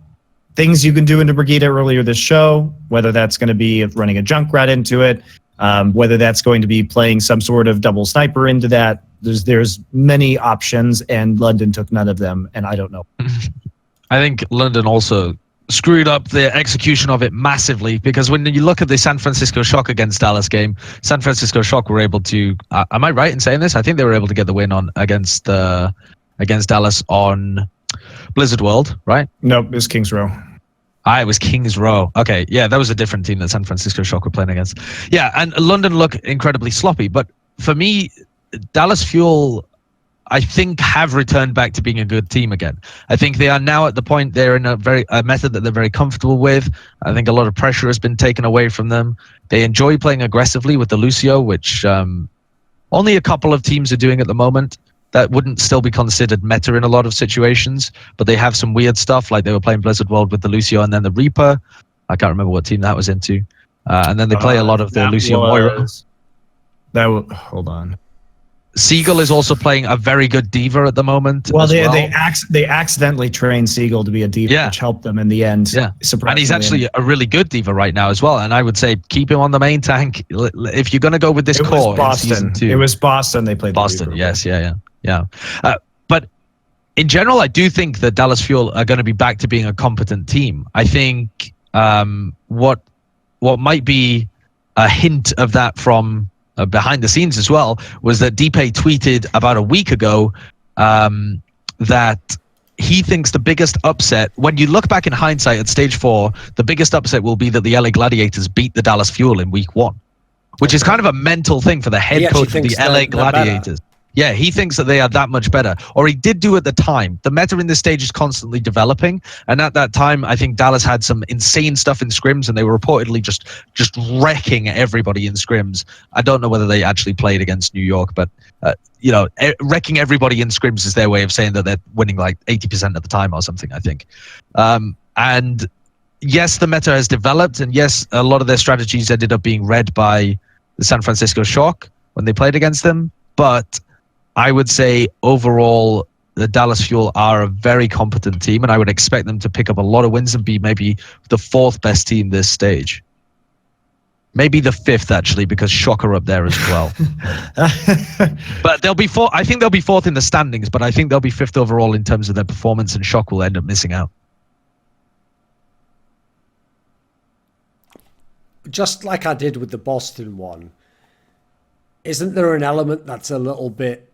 things you can do into Brigitte earlier this show, whether that's going to be running a Junkrat into it, whether that's going to be playing some sort of double sniper into that. There's many options, and London took none of them, and I don't know. I think London also screwed up the execution of it massively, because when you look at the San Francisco Shock against Dallas game, San Francisco Shock were able to, am I right in saying this? I think they were able to get the win on against Dallas on Blizzard World, right? Nope, it was Kings Row. It was Kings Row. Okay, yeah, that was a different team that San Francisco Shock were playing against. Yeah, and London look incredibly sloppy, but for me, Dallas Fuel, I think, have returned back to being a good team again. I think they are now at the point they're in a method that they're very comfortable with. I think a lot of pressure has been taken away from them. They enjoy playing aggressively with the Lucio, which only a couple of teams are doing at the moment. That wouldn't still be considered meta in a lot of situations, but they have some weird stuff, like they were playing Blizzard World with the Lucio and then the Reaper. I can't remember what team that was into. And then they play a lot of the Lucio Moira. Hold on. Seagull is also playing a very good diva at the moment. Well, they accidentally trained Seagull to be a diva, which helped them in the end. Yeah, and he's actually a really good diva right now as well. And I would say keep him on the main tank if you're going to go with this core. It was Boston. It was Boston. They played Boston. Yes, yeah. But in general, I do think that Dallas Fuel are going to be back to being a competent team. I think what might be a hint of that from behind the scenes as well was that Deepay tweeted about a week ago that he thinks the biggest upset, when you look back in hindsight at stage 4, the biggest upset will be that the LA Gladiators beat the Dallas Fuel in week 1, which is kind of a mental thing for the head coach of the LA Gladiators. Yeah, he thinks that they are that much better, or he did do at the time. The meta in this stage is constantly developing, and at that time, I think Dallas had some insane stuff in scrims, and they were reportedly just wrecking everybody in scrims. I don't know whether they actually played against New York, but wrecking everybody in scrims is their way of saying that they're winning like 80% of the time or something, I think. And yes, the meta has developed, and yes, a lot of their strategies ended up being read by the San Francisco Shock when they played against them, but I would say overall, the Dallas Fuel are a very competent team, and I would expect them to pick up a lot of wins and be maybe the 4th best team this stage. Maybe the 5th, actually, because Shock are up there as well. But they'll be I think they'll be 4th in the standings, but I think they'll be 5th overall in terms of their performance, and Shock will end up missing out. Just like I did with the Boston one, isn't there an element that's a little bit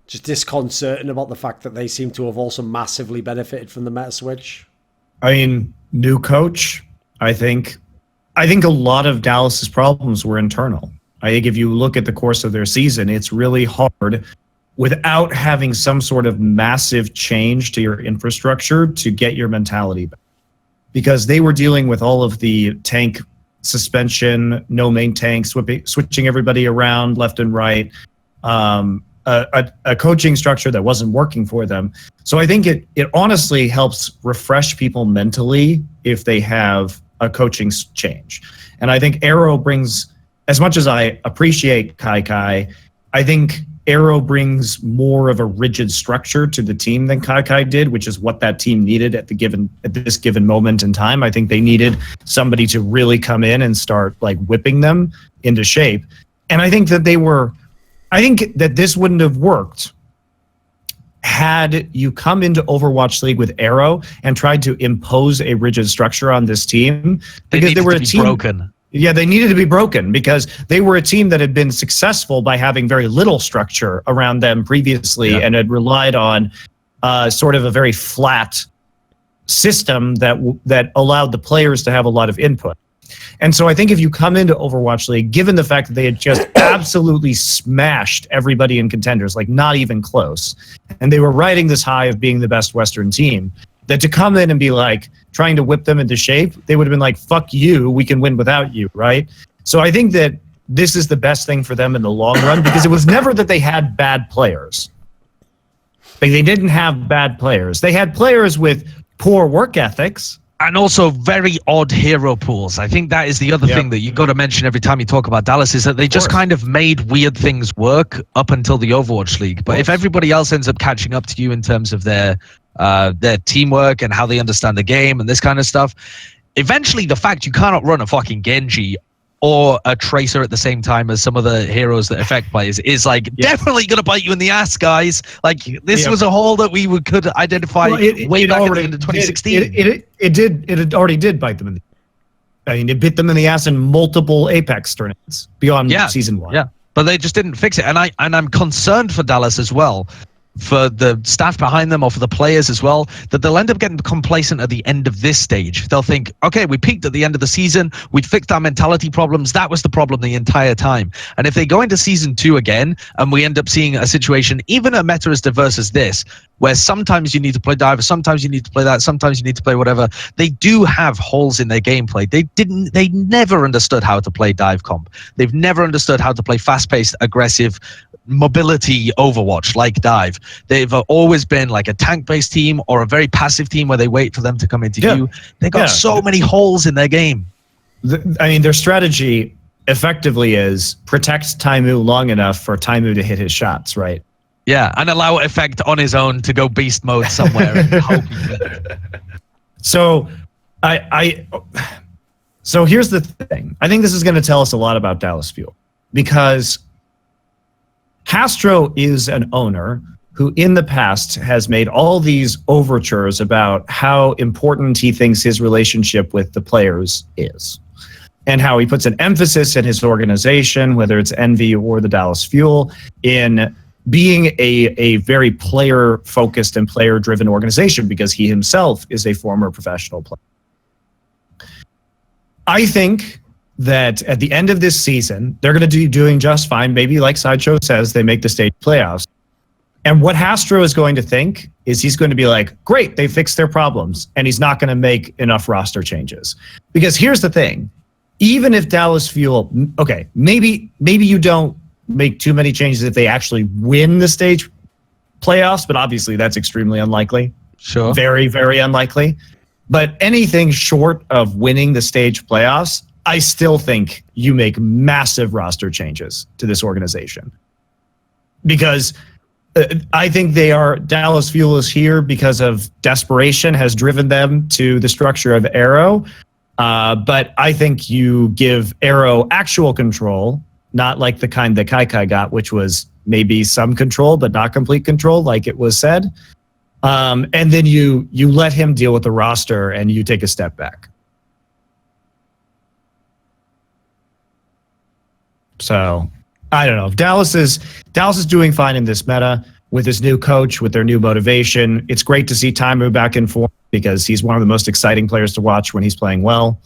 just disconcerting about the fact that they seem to have also massively benefited from the meta switch? I mean, new coach, I think a lot of Dallas's problems were internal. I think if you look at the course of their season, it's really hard without having some sort of massive change to your infrastructure to get your mentality back. Because they were dealing with all of the tank suspension, no main tank, switching everybody around left and right, a coaching structure that wasn't working for them. So I think it honestly helps refresh people mentally if they have a coaching change. And I think Arrow brings, as much as I appreciate Kai, I think Arrow brings more of a rigid structure to the team than Kai did, which is what that team needed at this given moment in time. I think they needed somebody to really come in and start like whipping them into shape. And I think that this wouldn't have worked had you come into Overwatch League with Arrow and tried to impose a rigid structure on this team, because they were a team broken. Yeah, they needed to be broken because they were a team that had been successful by having very little structure around them previously and had relied on sort of a very flat system that allowed the players to have a lot of input. And so I think if you come into Overwatch League, given the fact that they had just absolutely smashed everybody in contenders, like not even close, and they were riding this high of being the best Western team, that to come in and be like trying to whip them into shape, they would have been like, fuck you, we can win without you, right? So I think that this is the best thing for them in the long run, because it was never that they had bad players. Like, they didn't have bad players. They had players with poor work ethics. And also very odd hero pools. I think that is the other thing that you got to mention every time you talk about Dallas, is that they just kind of made weird things work up until the Overwatch League. But if everybody else ends up catching up to you in terms of their teamwork and how they understand the game and this kind of stuff, eventually the fact you cannot run a fucking Genji or a Tracer at the same time as some of the heroes that affect players is like definitely going to bite you in the ass, guys. Like, this was a hole that we could identify way back at the end of 2016. It already did bite them in the I mean, it bit them in the ass in multiple Apex tournaments beyond season 1. Yeah, but they just didn't fix it. And I'm concerned for Dallas as well, for the staff behind them or for the players as well, that they'll end up getting complacent at the end of this stage. They'll think, okay, we peaked at the end of the season, we'd fixed our mentality problems, that was the problem the entire time. And if they go into season 2 again and we end up seeing a situation, even a meta as diverse as this, where sometimes you need to play diver, sometimes you need to play that, sometimes you need to play whatever, they do have holes in their gameplay. They never understood how to play dive comp. They've never understood how to play fast-paced, aggressive, mobility Overwatch like dive. They've always been like a tank-based team or a very passive team where they wait for them to come into you. They got so many holes in their game. I mean, their strategy effectively is protect Taimu long enough for Taimu to hit his shots, right? Yeah, and allow Effect on his own to go beast mode somewhere and hope he wins. So so here's the thing. I think this is going to tell us a lot about Dallas Fuel, because Hastro is an owner who in the past has made all these overtures about how important he thinks his relationship with the players is, and how he puts an emphasis in his organization, whether it's Envy or the Dallas Fuel, in being a very player-focused and player-driven organization, because he himself is a former professional player. I think that at the end of this season, they're going to be doing just fine. Maybe, like Sideshow says, they make the stage playoffs. And what Hastro is going to think is he's going to be like, great, they fixed their problems. And he's not going to make enough roster changes. Because here's the thing. Even if Dallas Fuel, okay, maybe you don't make too many changes if they actually win the stage playoffs, but obviously that's extremely unlikely. Sure. Very, very unlikely. But anything short of winning the stage playoffs, I still think you make massive roster changes to this organization, because I think Dallas Fuel is here because of desperation has driven them to the structure of Arrow. But I think you give Arrow actual control, not like the kind that Kai got, which was maybe some control, but not complete control, like it was said. And then you let him deal with the roster and you take a step back. So I don't know. Dallas is doing fine in this meta with his new coach, with their new motivation. It's great to see Taimu back in form, because he's one of the most exciting players to watch when he's playing well.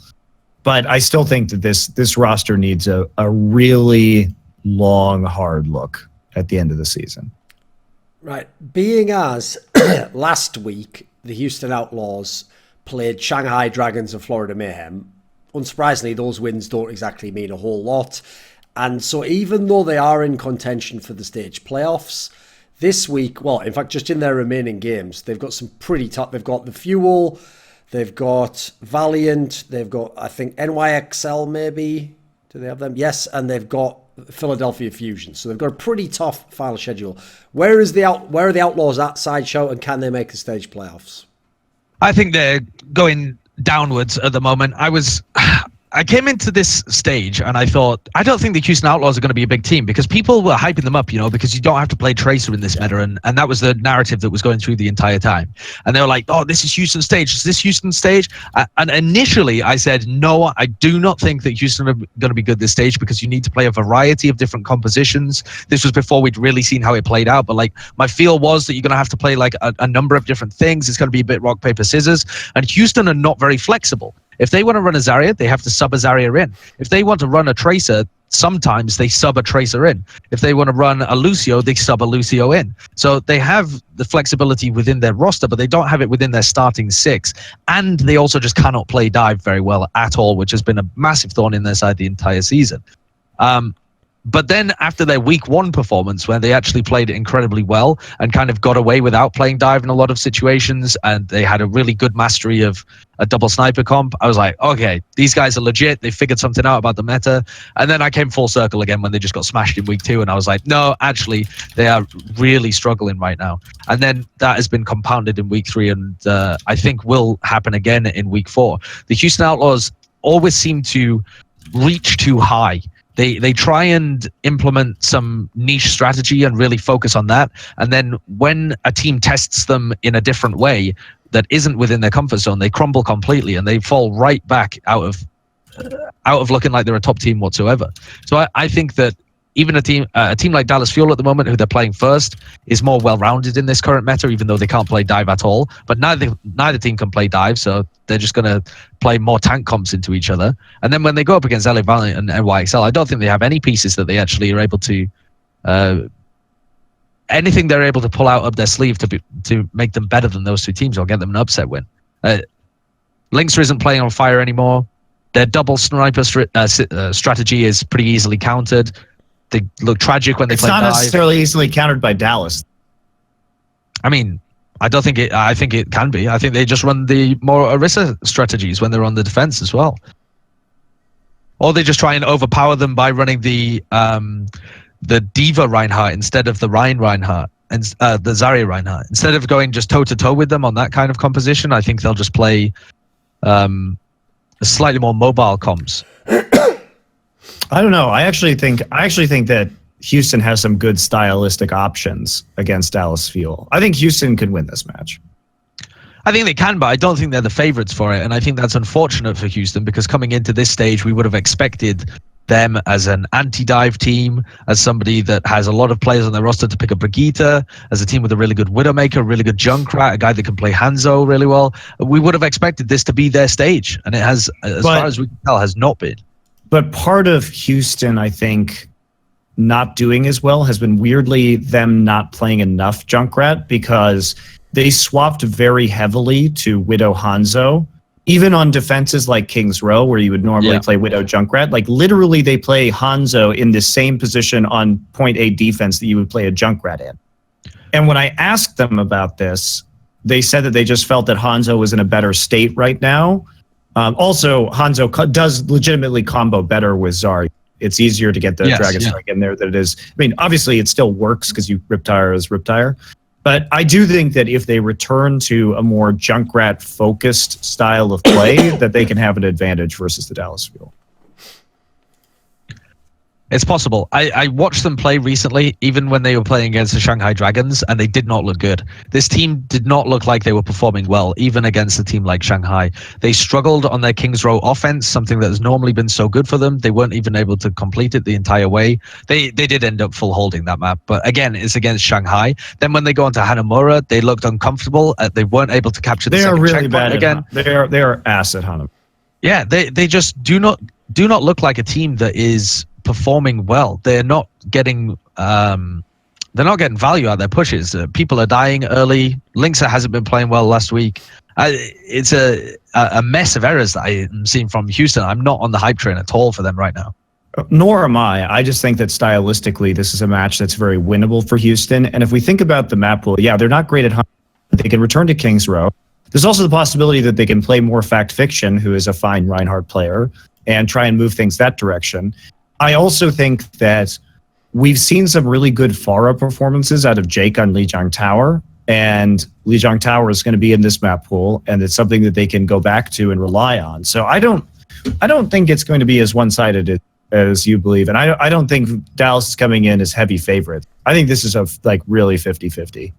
But I still think that this roster needs a really long, hard look at the end of the season. Right. Being as last week the Houston Outlaws played Shanghai Dragons and Florida Mayhem, unsurprisingly, those wins don't exactly mean a whole lot. And so even though they are in contention for the stage playoffs, this week, well, in fact, just in their remaining games, they've got some pretty tough. They've got the Fuel, they've got Valiant, they've got, I think, NYXCell maybe. Do they have them? Yes, and they've got Philadelphia Fusion. So they've got a pretty tough final schedule. Where are the Outlaws at, Sideshow, and can they make the stage playoffs? I think they're going downwards at the moment. I came into this stage and I thought, I don't think the Houston Outlaws are going to be a big team, because people were hyping them up, because you don't have to play Tracer in this meta. And that was the narrative that was going through the entire time. And they were like, oh, this is Houston stage. Is this Houston stage? And initially I said, no, I do not think that Houston are going to be good this stage, because you need to play a variety of different compositions. This was before we'd really seen how it played out. But like, my feel was that you're going to have to play like a number of different things. It's going to be a bit rock, paper, scissors. And Houston are not very flexible. If they want to run a Zarya, they have to sub a Zarya in. If they want to run a Tracer, sometimes they sub a Tracer in. If they want to run a Lucio, they sub a Lucio in. So they have the flexibility within their roster, but they don't have it within their starting 6. And they also just cannot play dive very well at all, which has been a massive thorn in their side the entire season. But then after their week 1 performance, where they actually played it incredibly well and kind of got away without playing dive in a lot of situations, and they had a really good mastery of a double sniper comp, I was like, okay, these guys are legit. They figured something out about the meta. And then I came full circle again when they just got smashed in week 2. And I was like, no, actually, they are really struggling right now. And then that has been compounded in week 3. And I think will happen again in week 4. The Houston Outlaws always seem to reach too high. They try and implement some niche strategy and really focus on that. And then when a team tests them in a different way that isn't within their comfort zone, they crumble completely and they fall right back out of looking like they're a top team whatsoever. So I think that even a team like Dallas Fuel at the moment, who they're playing first, is more well-rounded in this current meta, even though they can't play dive at all. But neither team can play dive, so they're just going to play more tank comps into each other. And then when they go up against LA Valiant and NYXCell, I don't think they have any pieces that they actually are able to... anything they're able to pull out up their sleeve to make them better than those two teams or get them an upset win. Lynxer isn't playing on fire anymore. Their double sniper strategy is pretty easily countered. They look tragic when they play dive. It's not necessarily easily countered by Dallas. I mean, I think it can be. I think they just run the more Orisa strategies when they're on the defense as well. Or they just try and overpower them by running the Diva Reinhardt instead of the Reinhardt and the Zarya Reinhardt. Instead of going just toe-to-toe with them on that kind of composition, I think they'll just play slightly more mobile comps. I don't know. I actually think that Houston has some good stylistic options against Dallas Fuel. I think Houston could win this match. I think they can, but I don't think they're the favorites for it. And I think that's unfortunate for Houston, because coming into this stage, we would have expected them as an anti-dive team, as somebody that has a lot of players on their roster to pick up Brigitte, as a team with a really good Widowmaker, a really good Junkrat, a guy that can play Hanzo really well. We would have expected this to be their stage, and it has, as far as we can tell, has not been. But part of Houston, I think, not doing as well has been weirdly them not playing enough Junkrat, because they swapped very heavily to Widow Hanzo, even on defenses like King's Row, where you would normally play Widow Junkrat. Like literally they play Hanzo in the same position on point A defense that you would play a Junkrat in. And when I asked them about this, they said that they just felt that Hanzo was in a better state right now. Also, Hanzo does legitimately combo better with Zarya. It's easier to get the Dragon Strike in there than it is. I mean, obviously, it still works because you Riptire as Riptire. But I do think that if they return to a more Junkrat-focused style of play, that they can have an advantage versus the Dallas Fuel. It's possible. I watched them play recently, even when they were playing against the Shanghai Dragons, and they did not look good. This team did not look like they were performing well, even against a team like Shanghai. They struggled on their King's Row offense, something that has normally been so good for them. They weren't even able to complete it the entire way. They did end up full holding that map, but again, it's against Shanghai. Then when they go into Hanamura, they looked uncomfortable. They weren't able to capture the second really bad again. They are ass at Hanamura. Yeah, they just do not look like a team that is performing well. They're not getting value out of their pushes. People are dying early. Lynxer hasn't been playing well last week. It's a mess of errors that I am seeing from Houston. I'm not on the hype train at all for them right now. Nor am I. I just think that stylistically, this is a match that's very winnable for Houston. And if we think about the map pool, they're not great at hunting. They can return to King's Row. There's also the possibility that they can play more Fact Fiction, who is a fine Reinhardt player, and try and move things that direction. I also think that we've seen some really good Pharah performances out of Jake on Lijiang Tower, and Lijiang Tower is going to be in this map pool, and it's something that they can go back to and rely on. So I don't I don't think it's going to be as one-sided as you believe. And I don't think Dallas is coming in as heavy favorites. I think this is really 50-50.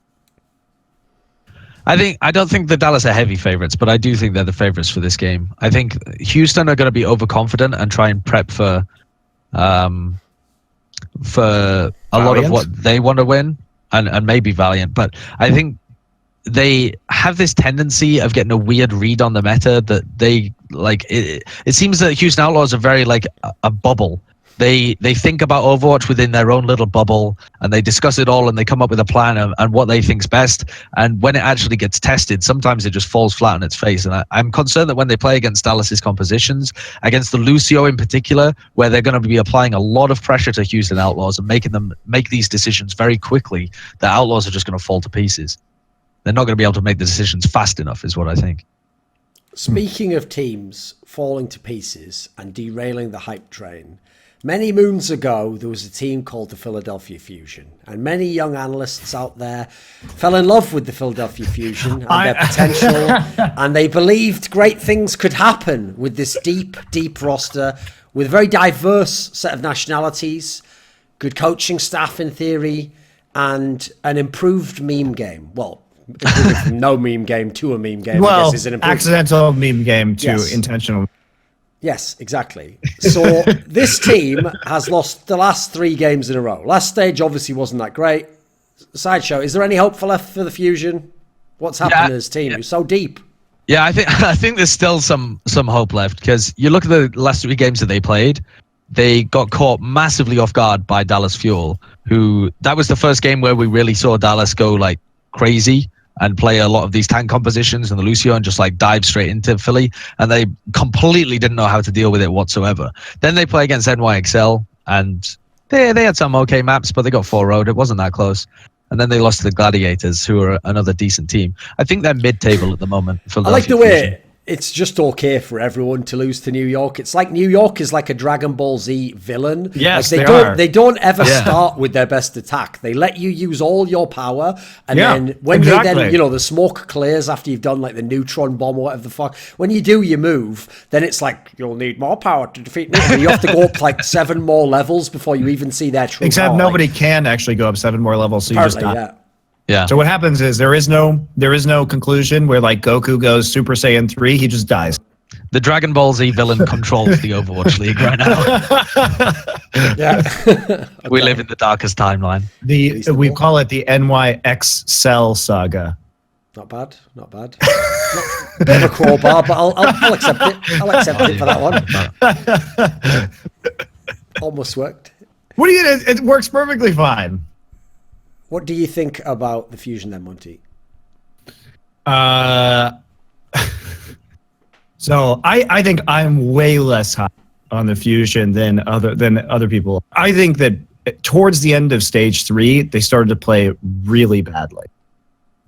I don't think the Dallas are heavy favorites, but I do think they're the favorites for this game. I think Houston are going to be overconfident and try and prep for a lot of what they want to win, and maybe Valiant. But I think they have this tendency of getting a weird read on the meta that they like. It seems that Houston Outlaws are very like a bubble. They think about Overwatch within their own little bubble, and they discuss it all, and they come up with a plan and what they think's best. And when it actually gets tested, sometimes it just falls flat on its face. And I'm concerned that when they play against Dallas's compositions, against the Lucio in particular, where they're going to be applying a lot of pressure to Houston Outlaws and making them make these decisions very quickly, the Outlaws are just going to fall to pieces. They're not going to be able to make the decisions fast enough, is what I think. Speaking of teams falling to pieces and derailing the hype train, many moons ago, there was a team called the Philadelphia Fusion, and many young analysts out there fell in love with the Philadelphia Fusion and their potential, and they believed great things could happen with this deep roster, with a very diverse set of nationalities, good coaching staff in theory, and an improved meme game. Well, from no meme game to a meme game, I guess, is an improvement. Accidental meme game to intentional. Yes, exactly. So this team has lost the last 3 games in a row. Last stage obviously wasn't that great. Sideshow, is there any hope for left for the Fusion? What's happened to this team? You're so deep. Yeah, I think there's still some hope left, because you look at the last 3 games that they played, they got caught massively off guard by Dallas Fuel, who that was the first game where we really saw Dallas go like crazy and play a lot of these tank compositions and the Lucio and just like dive straight into Philly, and they completely didn't know how to deal with it whatsoever. Then they play against NYXCell, and they had some okay maps, but they got 4-0'd. It wasn't that close. And then they lost to the Gladiators, who are another decent team. I think they're mid-table at the moment. I like the way it's just okay for everyone to lose to New York. It's like New York is like a Dragon Ball Z villain. Yes, like they don't ever start with their best attack. They let you use all your power, and then when they then the smoke clears after you've done like the neutron bomb or whatever the fuck. When you do your move, then it's like you'll need more power to defeat me. You have to go up like 7 more levels before you even see their true Except power. nobody can actually go up 7 more levels, so you just die. Yeah. So what happens is there is no conclusion where like Goku goes Super Saiyan 3, he just dies. The Dragon Ball Z villain controls the Overwatch League right now. We live in the darkest timeline. We call it the NYXCell saga. Not bad. Bit of a crowbar, but I'll accept it. I'll accept it for that one. Almost worked. It works perfectly fine. What do you think about the Fusion then, Monty? So I think I'm way less high on the Fusion than other people. I think that towards the end of stage 3, they started to play really badly.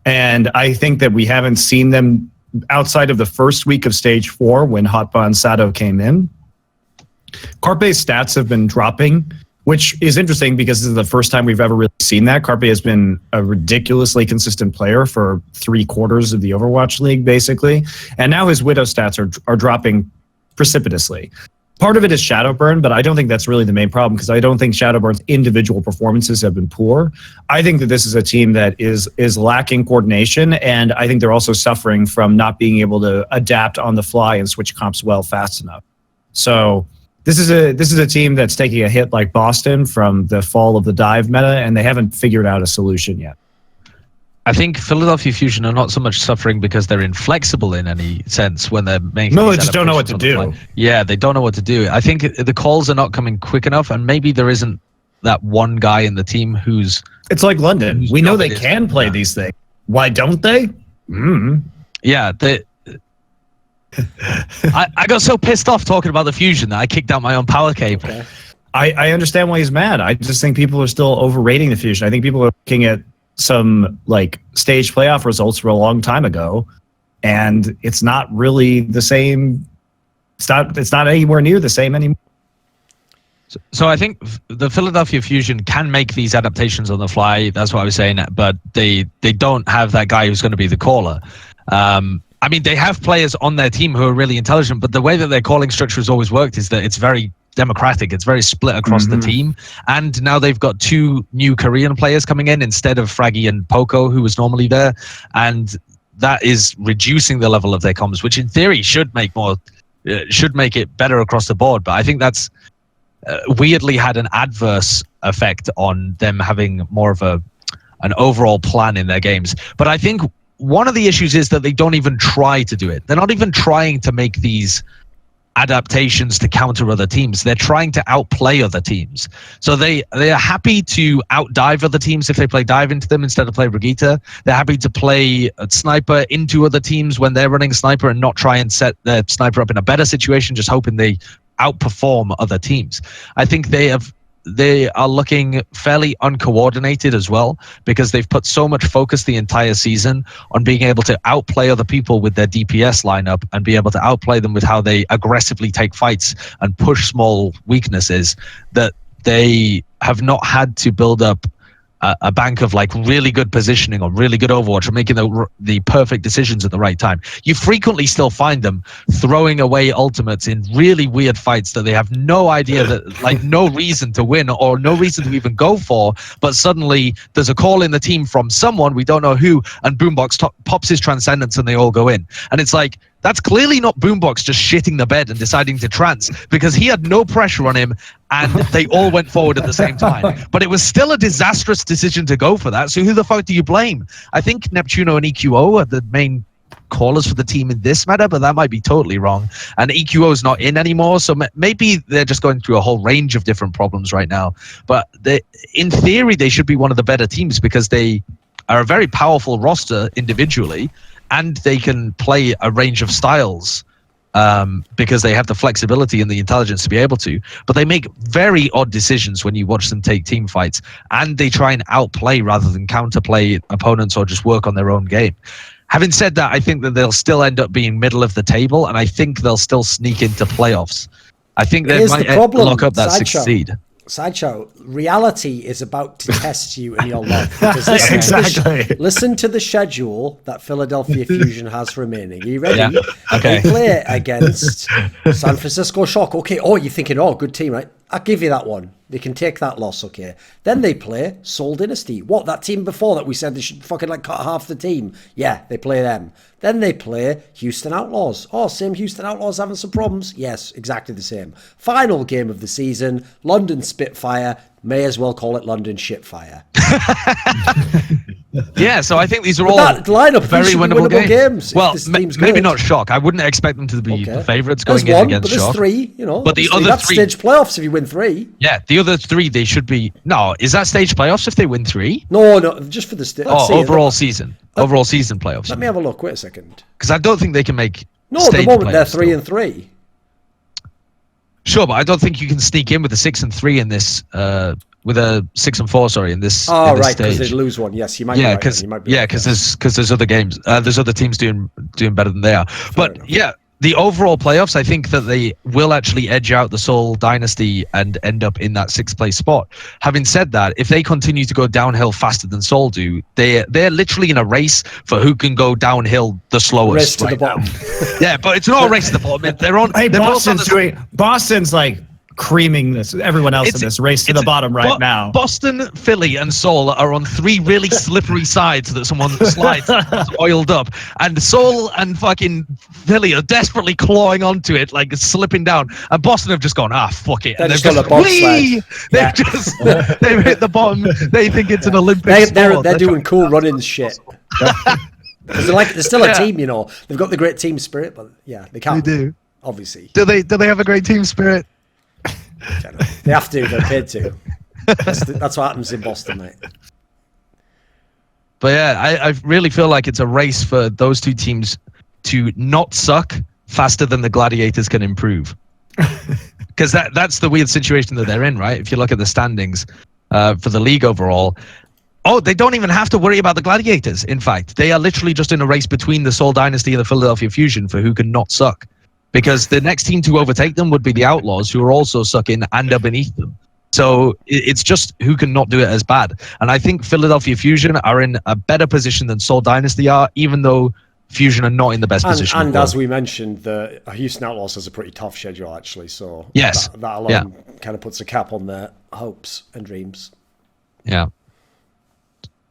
And I think that we haven't seen them outside of the first week of stage 4 when Hotba and Sato came in. Carpe's stats have been dropping, which is interesting because this is the first time we've ever really seen that. Carpe has been a ridiculously consistent player for 3/4 of the Overwatch League, basically. And now his Widow stats are dropping precipitously. Part of it is Shadowburn, but I don't think that's really the main problem, because I don't think Shadowburn's individual performances have been poor. I think that this is a team that is lacking coordination, and I think they're also suffering from not being able to adapt on the fly and switch comps well fast enough. So This is a team that's taking a hit like Boston from the fall of the dive meta, and they haven't figured out a solution yet. I think Philadelphia Fusion are not so much suffering because they're inflexible in any sense when they're making. No, they just don't know what to do. Yeah, they don't know what to do. I think the calls are not coming quick enough, and maybe there isn't that one guy in the team who's. It's like London. We know they can play these things. Why don't they? Yeah, I got so pissed off talking about the Fusion that I kicked out my own power cable. Okay. I understand why he's mad. I just think people are still overrating the Fusion. I think people are looking at some like stage playoff results for a long time ago, and it's not really the same. It's not anywhere near the same anymore. So I think the Philadelphia Fusion can make these adaptations on the fly. That's what I was saying, but they don't have that guy who's going to be the caller. I mean, they have players on their team who are really intelligent, but the way that their calling structure has always worked is that it's very democratic. It's very split across the team. And now they've got 2 new Korean players coming in instead of Fraggy and Poco, who was normally there. And that is reducing the level of their comms, which in theory should make it better across the board. But I think that's weirdly had an adverse effect on them having more of an overall plan in their games. But I think one of the issues is that they don't even try to do it. They're not even trying to make these adaptations to counter other teams. They're trying to outplay other teams. So they are happy to outdive other teams if they play dive into them instead of play Brigitte. They're happy to play a sniper into other teams when they're running sniper and not try and set their sniper up in a better situation, just hoping they outperform other teams. I think they are looking fairly uncoordinated as well, because they've put so much focus the entire season on being able to outplay other people with their DPS lineup and be able to outplay them with how they aggressively take fights and push small weaknesses, that they have not had to build up a bank of like really good positioning or really good Overwatch or making the perfect decisions at the right time. You frequently still find them throwing away ultimates in really weird fights that they have no idea that, like, no reason to win or no reason to even go for, but suddenly there's a call in the team from someone, we don't know who, and Boombox pops his Transcendence and they all go in. And it's like, that's clearly not Boombox just shitting the bed and deciding to trance, because he had no pressure on him and they all went forward at the same time. But it was still a disastrous decision to go for that. So who the fuck do you blame? I think Neptuno and EQO are the main callers for the team in this matter, but that might be totally wrong. And EQO is not in anymore, so maybe they're just going through a whole range of different problems right now. But in theory, they should be one of the better teams because they are a very powerful roster individually, and they can play a range of styles because they have the flexibility and the intelligence to be able to. But they make very odd decisions when you watch them take team fights, and they try and outplay rather than counterplay opponents or just work on their own game. Having said that, I think that they'll still end up being middle of the table, and I think they'll still sneak into playoffs. I think they might lock up that Sideshow. 6th seed. Sideshow, reality is about to test you in your love. Listen to the schedule that Philadelphia Fusion has remaining. Are you ready? Yeah. Okay. They play against San Francisco Shock. Okay, you're thinking, good team, right? I'll give you that one. They can take that loss, okay. Then they play Seoul Dynasty. What, that team before that we said they should fucking like cut half the team? Yeah, they play them. Then they play Houston Outlaws. Same Houston Outlaws having some problems? Yes, exactly the same. Final game of the season, London Spitfire. May as well call it London Shitfire. Yeah, so I think these are all that lineup very winnable games. Well, maybe good. not Shock. I wouldn't expect them to be the favourites going there's in against Shock. Shock. But there's 3, But the other that's 3... stage playoffs if you win 3. Yeah, the other 3, they should be... No, is that stage playoffs if they win 3? No, just for the stage. Overall season. Overall season playoffs. Let me have a look. Wait a second. Because I don't think they can make at the moment they're 3-3. Sure, but I don't think you can sneak in with a 6-3 in this... with a 6-4, sorry, in this. Oh, in this right, because stage. they lose one. Yes, you might. Yeah, because there's other games. There's other teams doing better than they are. But yeah, the overall playoffs, I think that they will actually edge out the Seoul Dynasty and end up in that 6th place spot. Having said that, if they continue to go downhill faster than Seoul do, they're literally in a race for who can go downhill the slowest. Race to the bottom. Yeah, but it's not a race to the bottom. They're on. Hey, they're Boston's like creaming everyone else in this race to the bottom right now. Boston, Philly, and Seoul are on 3 really slippery sides that someone slides oiled up, and Seoul and fucking Philly are desperately clawing onto it, like slipping down. And Boston have just gone, fuck it. And they've just they've hit the bottom. They think it's an Olympic sport. They're doing cool running shit. Because they're still a team, They've got the great team spirit, but yeah, they can't. They do. Obviously. Do they have a great team spirit? They have to. They're paid to. That's what happens in Boston, mate. But yeah, I really feel like it's a race for those 2 teams to not suck faster than the Gladiators can improve. Because that's the weird situation that they're in, right? If you look at the standings for the league overall, they don't even have to worry about the Gladiators. In fact, they are literally just in a race between the Seoul Dynasty and the Philadelphia Fusion for who can not suck. Because the next team to overtake them would be the Outlaws, who are also sucking and are beneath them. So it's just who can not do it as bad. And I think Philadelphia Fusion are in a better position than Seoul Dynasty are, even though Fusion are not in the best position. And as we mentioned, the Houston Outlaws has a pretty tough schedule, actually. So yes, that alone kind of puts a cap on their hopes and dreams. Yeah.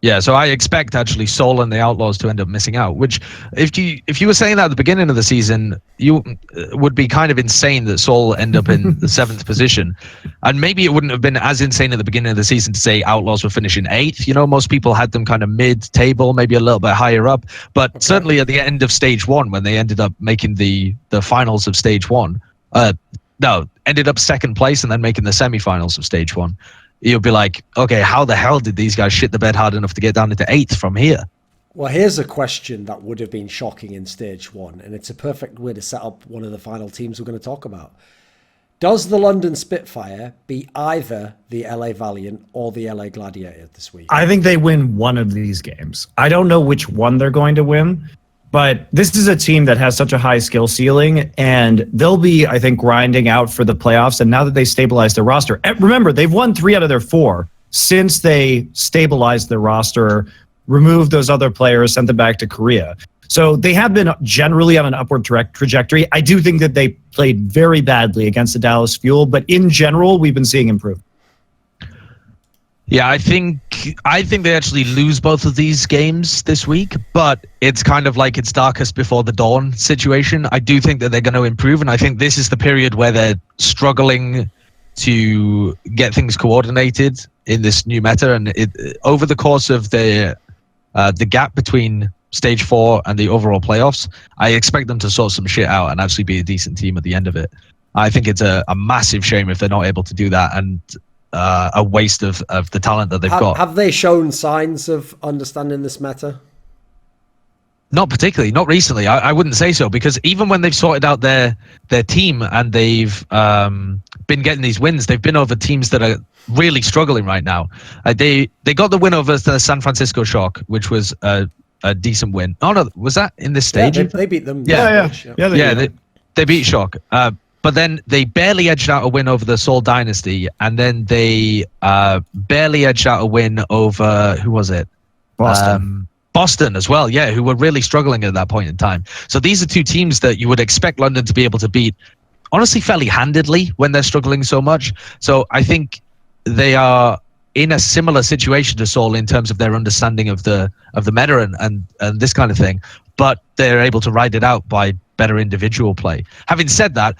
Yeah, so I expect actually Seoul and the Outlaws to end up missing out, which if you were saying that at the beginning of the season, you would be kind of insane that Seoul end up in the 7th position. And maybe it wouldn't have been as insane at the beginning of the season to say Outlaws were finishing 8th. You know, most people had them kind of mid-table, maybe a little bit higher up. But certainly at the end of stage 1, when they ended up making the finals of stage 1, ended up 2nd place and then making the semifinals of stage 1. You'll be like, okay, how the hell did these guys shit the bed hard enough to get down into 8th from here? Well, here's a question that would have been shocking in stage 1, and it's a perfect way to set up one of the final teams we're going to talk about. Does the London Spitfire beat either the LA Valiant or the LA Gladiator this week? I think they win one of these games. I don't know which one they're going to win, but this is a team that has such a high skill ceiling, and they'll be, I think, grinding out for the playoffs. And now that they stabilized their roster, and remember, they've won 3 out of their 4 since they stabilized their roster, removed those other players, sent them back to Korea. So they have been generally on an upward trajectory. I do think that they played very badly against the Dallas Fuel, but in general, we've been seeing improvement. Yeah, I think they actually lose both of these games this week, but it's kind of like it's darkest before the dawn situation. I do think that they're going to improve, and I think this is the period where they're struggling to get things coordinated in this new meta. And over the course of the gap between stage 4 and the overall playoffs, I expect them to sort some shit out and actually be a decent team at the end of it. I think it's a massive shame if they're not able to do that, and a waste of the talent that they've got. Have they shown signs of understanding this meta? Not particularly, not recently. I wouldn't say so, because even when they've sorted out their team and they've been getting these wins, they've been over teams that are really struggling right now. They got the win over the San Francisco Shock, which was a decent win. Oh no, was that in this stage? Yeah, they beat them. Yeah. They beat Shock. But then they barely edged out a win over the Seoul Dynasty, and then they barely edged out a win over, who was it? Boston as well, yeah, who were really struggling at that point in time. So these are 2 teams that you would expect London to be able to beat, honestly, fairly handedly when they're struggling so much. So I think they are in a similar situation to Seoul in terms of their understanding of the meta and this kind of thing, but they're able to ride it out by better individual play. Having said that,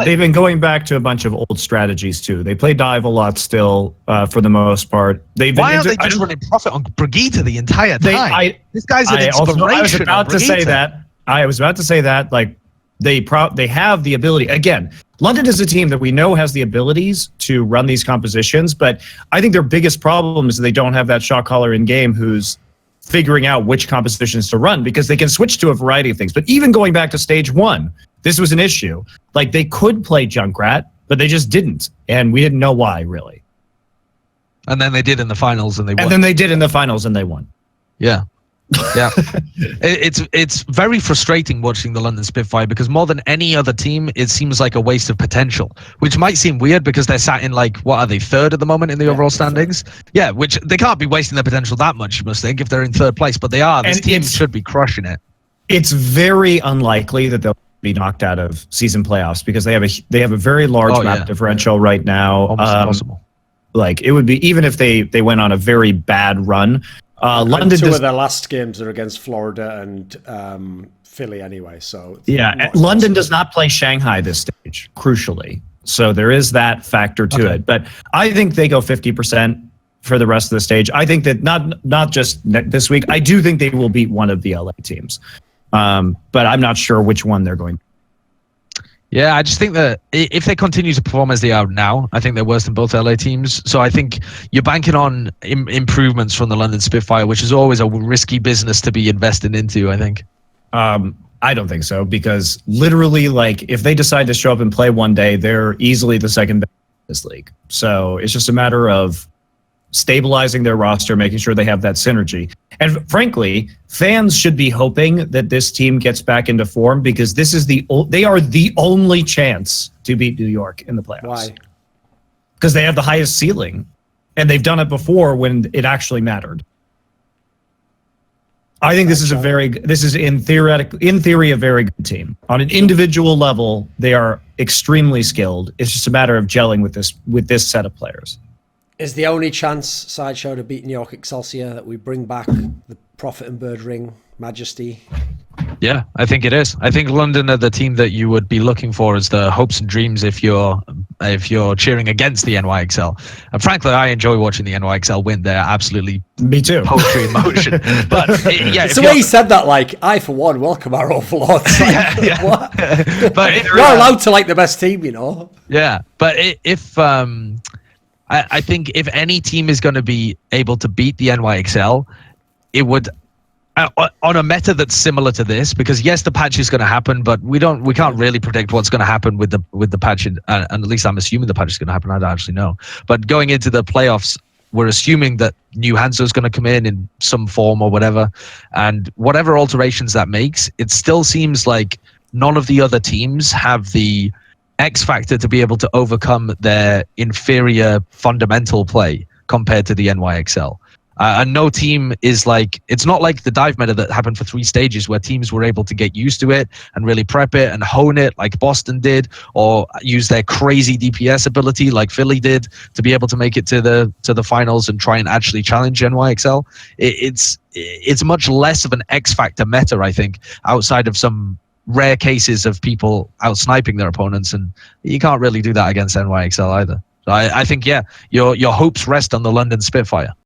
they've been going back to a bunch of old strategies too. They play dive a lot still, for the most part. Why aren't they just running profit on Brigitte the entire time? This guy's an inspiration. I was about to say that. Like they have the ability. Again, London is a team that we know has the abilities to run these compositions, but I think their biggest problem is that they don't have that shot caller in game who's figuring out which compositions to run, because they can switch to a variety of things. But even going back to stage 1, this was an issue. Like, they could play Junkrat, but they just didn't, and we didn't know why, really. And then they did in the finals, and they won. Yeah. Yeah. It's very frustrating watching the London Spitfire, because more than any other team, it seems like a waste of potential, which might seem weird because they're sat in, like, what are they, 3rd at the moment in the overall standings? Yeah, which they can't be wasting their potential that much, you must think, if they're in 3rd place, but they are. This team should be crushing it. It's very unlikely that they'll be knocked out of season playoffs, because they have a very large map differential right now. Almost impossible. Like, it would be, even if they went on a very bad run, London, 2 of their last games are against Florida and Philly anyway. So London does not play Shanghai this stage, crucially. So there is that factor to it. But I think they go 50% for the rest of the stage. I think that not just this week. I do think they will beat one of the LA teams, but I'm not sure which one they're going to. Yeah, I just think that if they continue to perform as they are now, I think they're worse than both LA teams. So I think you're banking on improvements from the London Spitfire, which is always a risky business to be invested into, I think. I don't think so, because literally, like, if they decide to show up and play one day, they're easily the 2nd best in this league. So it's just a matter of stabilizing their roster, making sure they have that synergy. And frankly, fans should be hoping that this team gets back into form, because this is they are the only chance to beat New York in the playoffs. Why? Because they have the highest ceiling, and they've done it before when it actually mattered. I think this is in theory a very good team. On an individual level, they are extremely skilled. It's just a matter of gelling with this set of players. Is the only chance, Sideshow, to beat New York Excelsior that we bring back the Prophet and Bird Ring Majesty? Yeah, I think it is. I think London are the team that you would be looking for as the hopes and dreams if you're cheering against the NYXL. And frankly, I enjoy watching the NYXL win. They're absolutely me too. Poetry in motion. But it's the way he said that. Like, I for one welcome our overlords. Like, what? But you're allowed to like the best team, you know. Yeah, but if I think if any team is going to be able to beat the NYXL, it would. On a meta that's similar to this, because yes, the patch is going to happen, but we can't really predict what's going to happen with the patch, and at least I'm assuming the patch is going to happen. I don't actually know, but going into the playoffs, we're assuming that new Hanzo is going to come in some form or whatever, and whatever alterations that makes, it still seems like none of the other teams have the X factor to be able to overcome their inferior fundamental play compared to the NYXL. And no team is like, it's not like the dive meta that happened for 3 stages where teams were able to get used to it and really prep it and hone it like Boston did, or use their crazy DPS ability like Philly did to be able to make it to the finals and try and actually challenge NYXL. It's much less of an X factor meta, I think, outside of some rare cases of people out sniping their opponents, and you can't really do that against NYXL either. So I think, yeah, your hopes rest on the London Spitfire.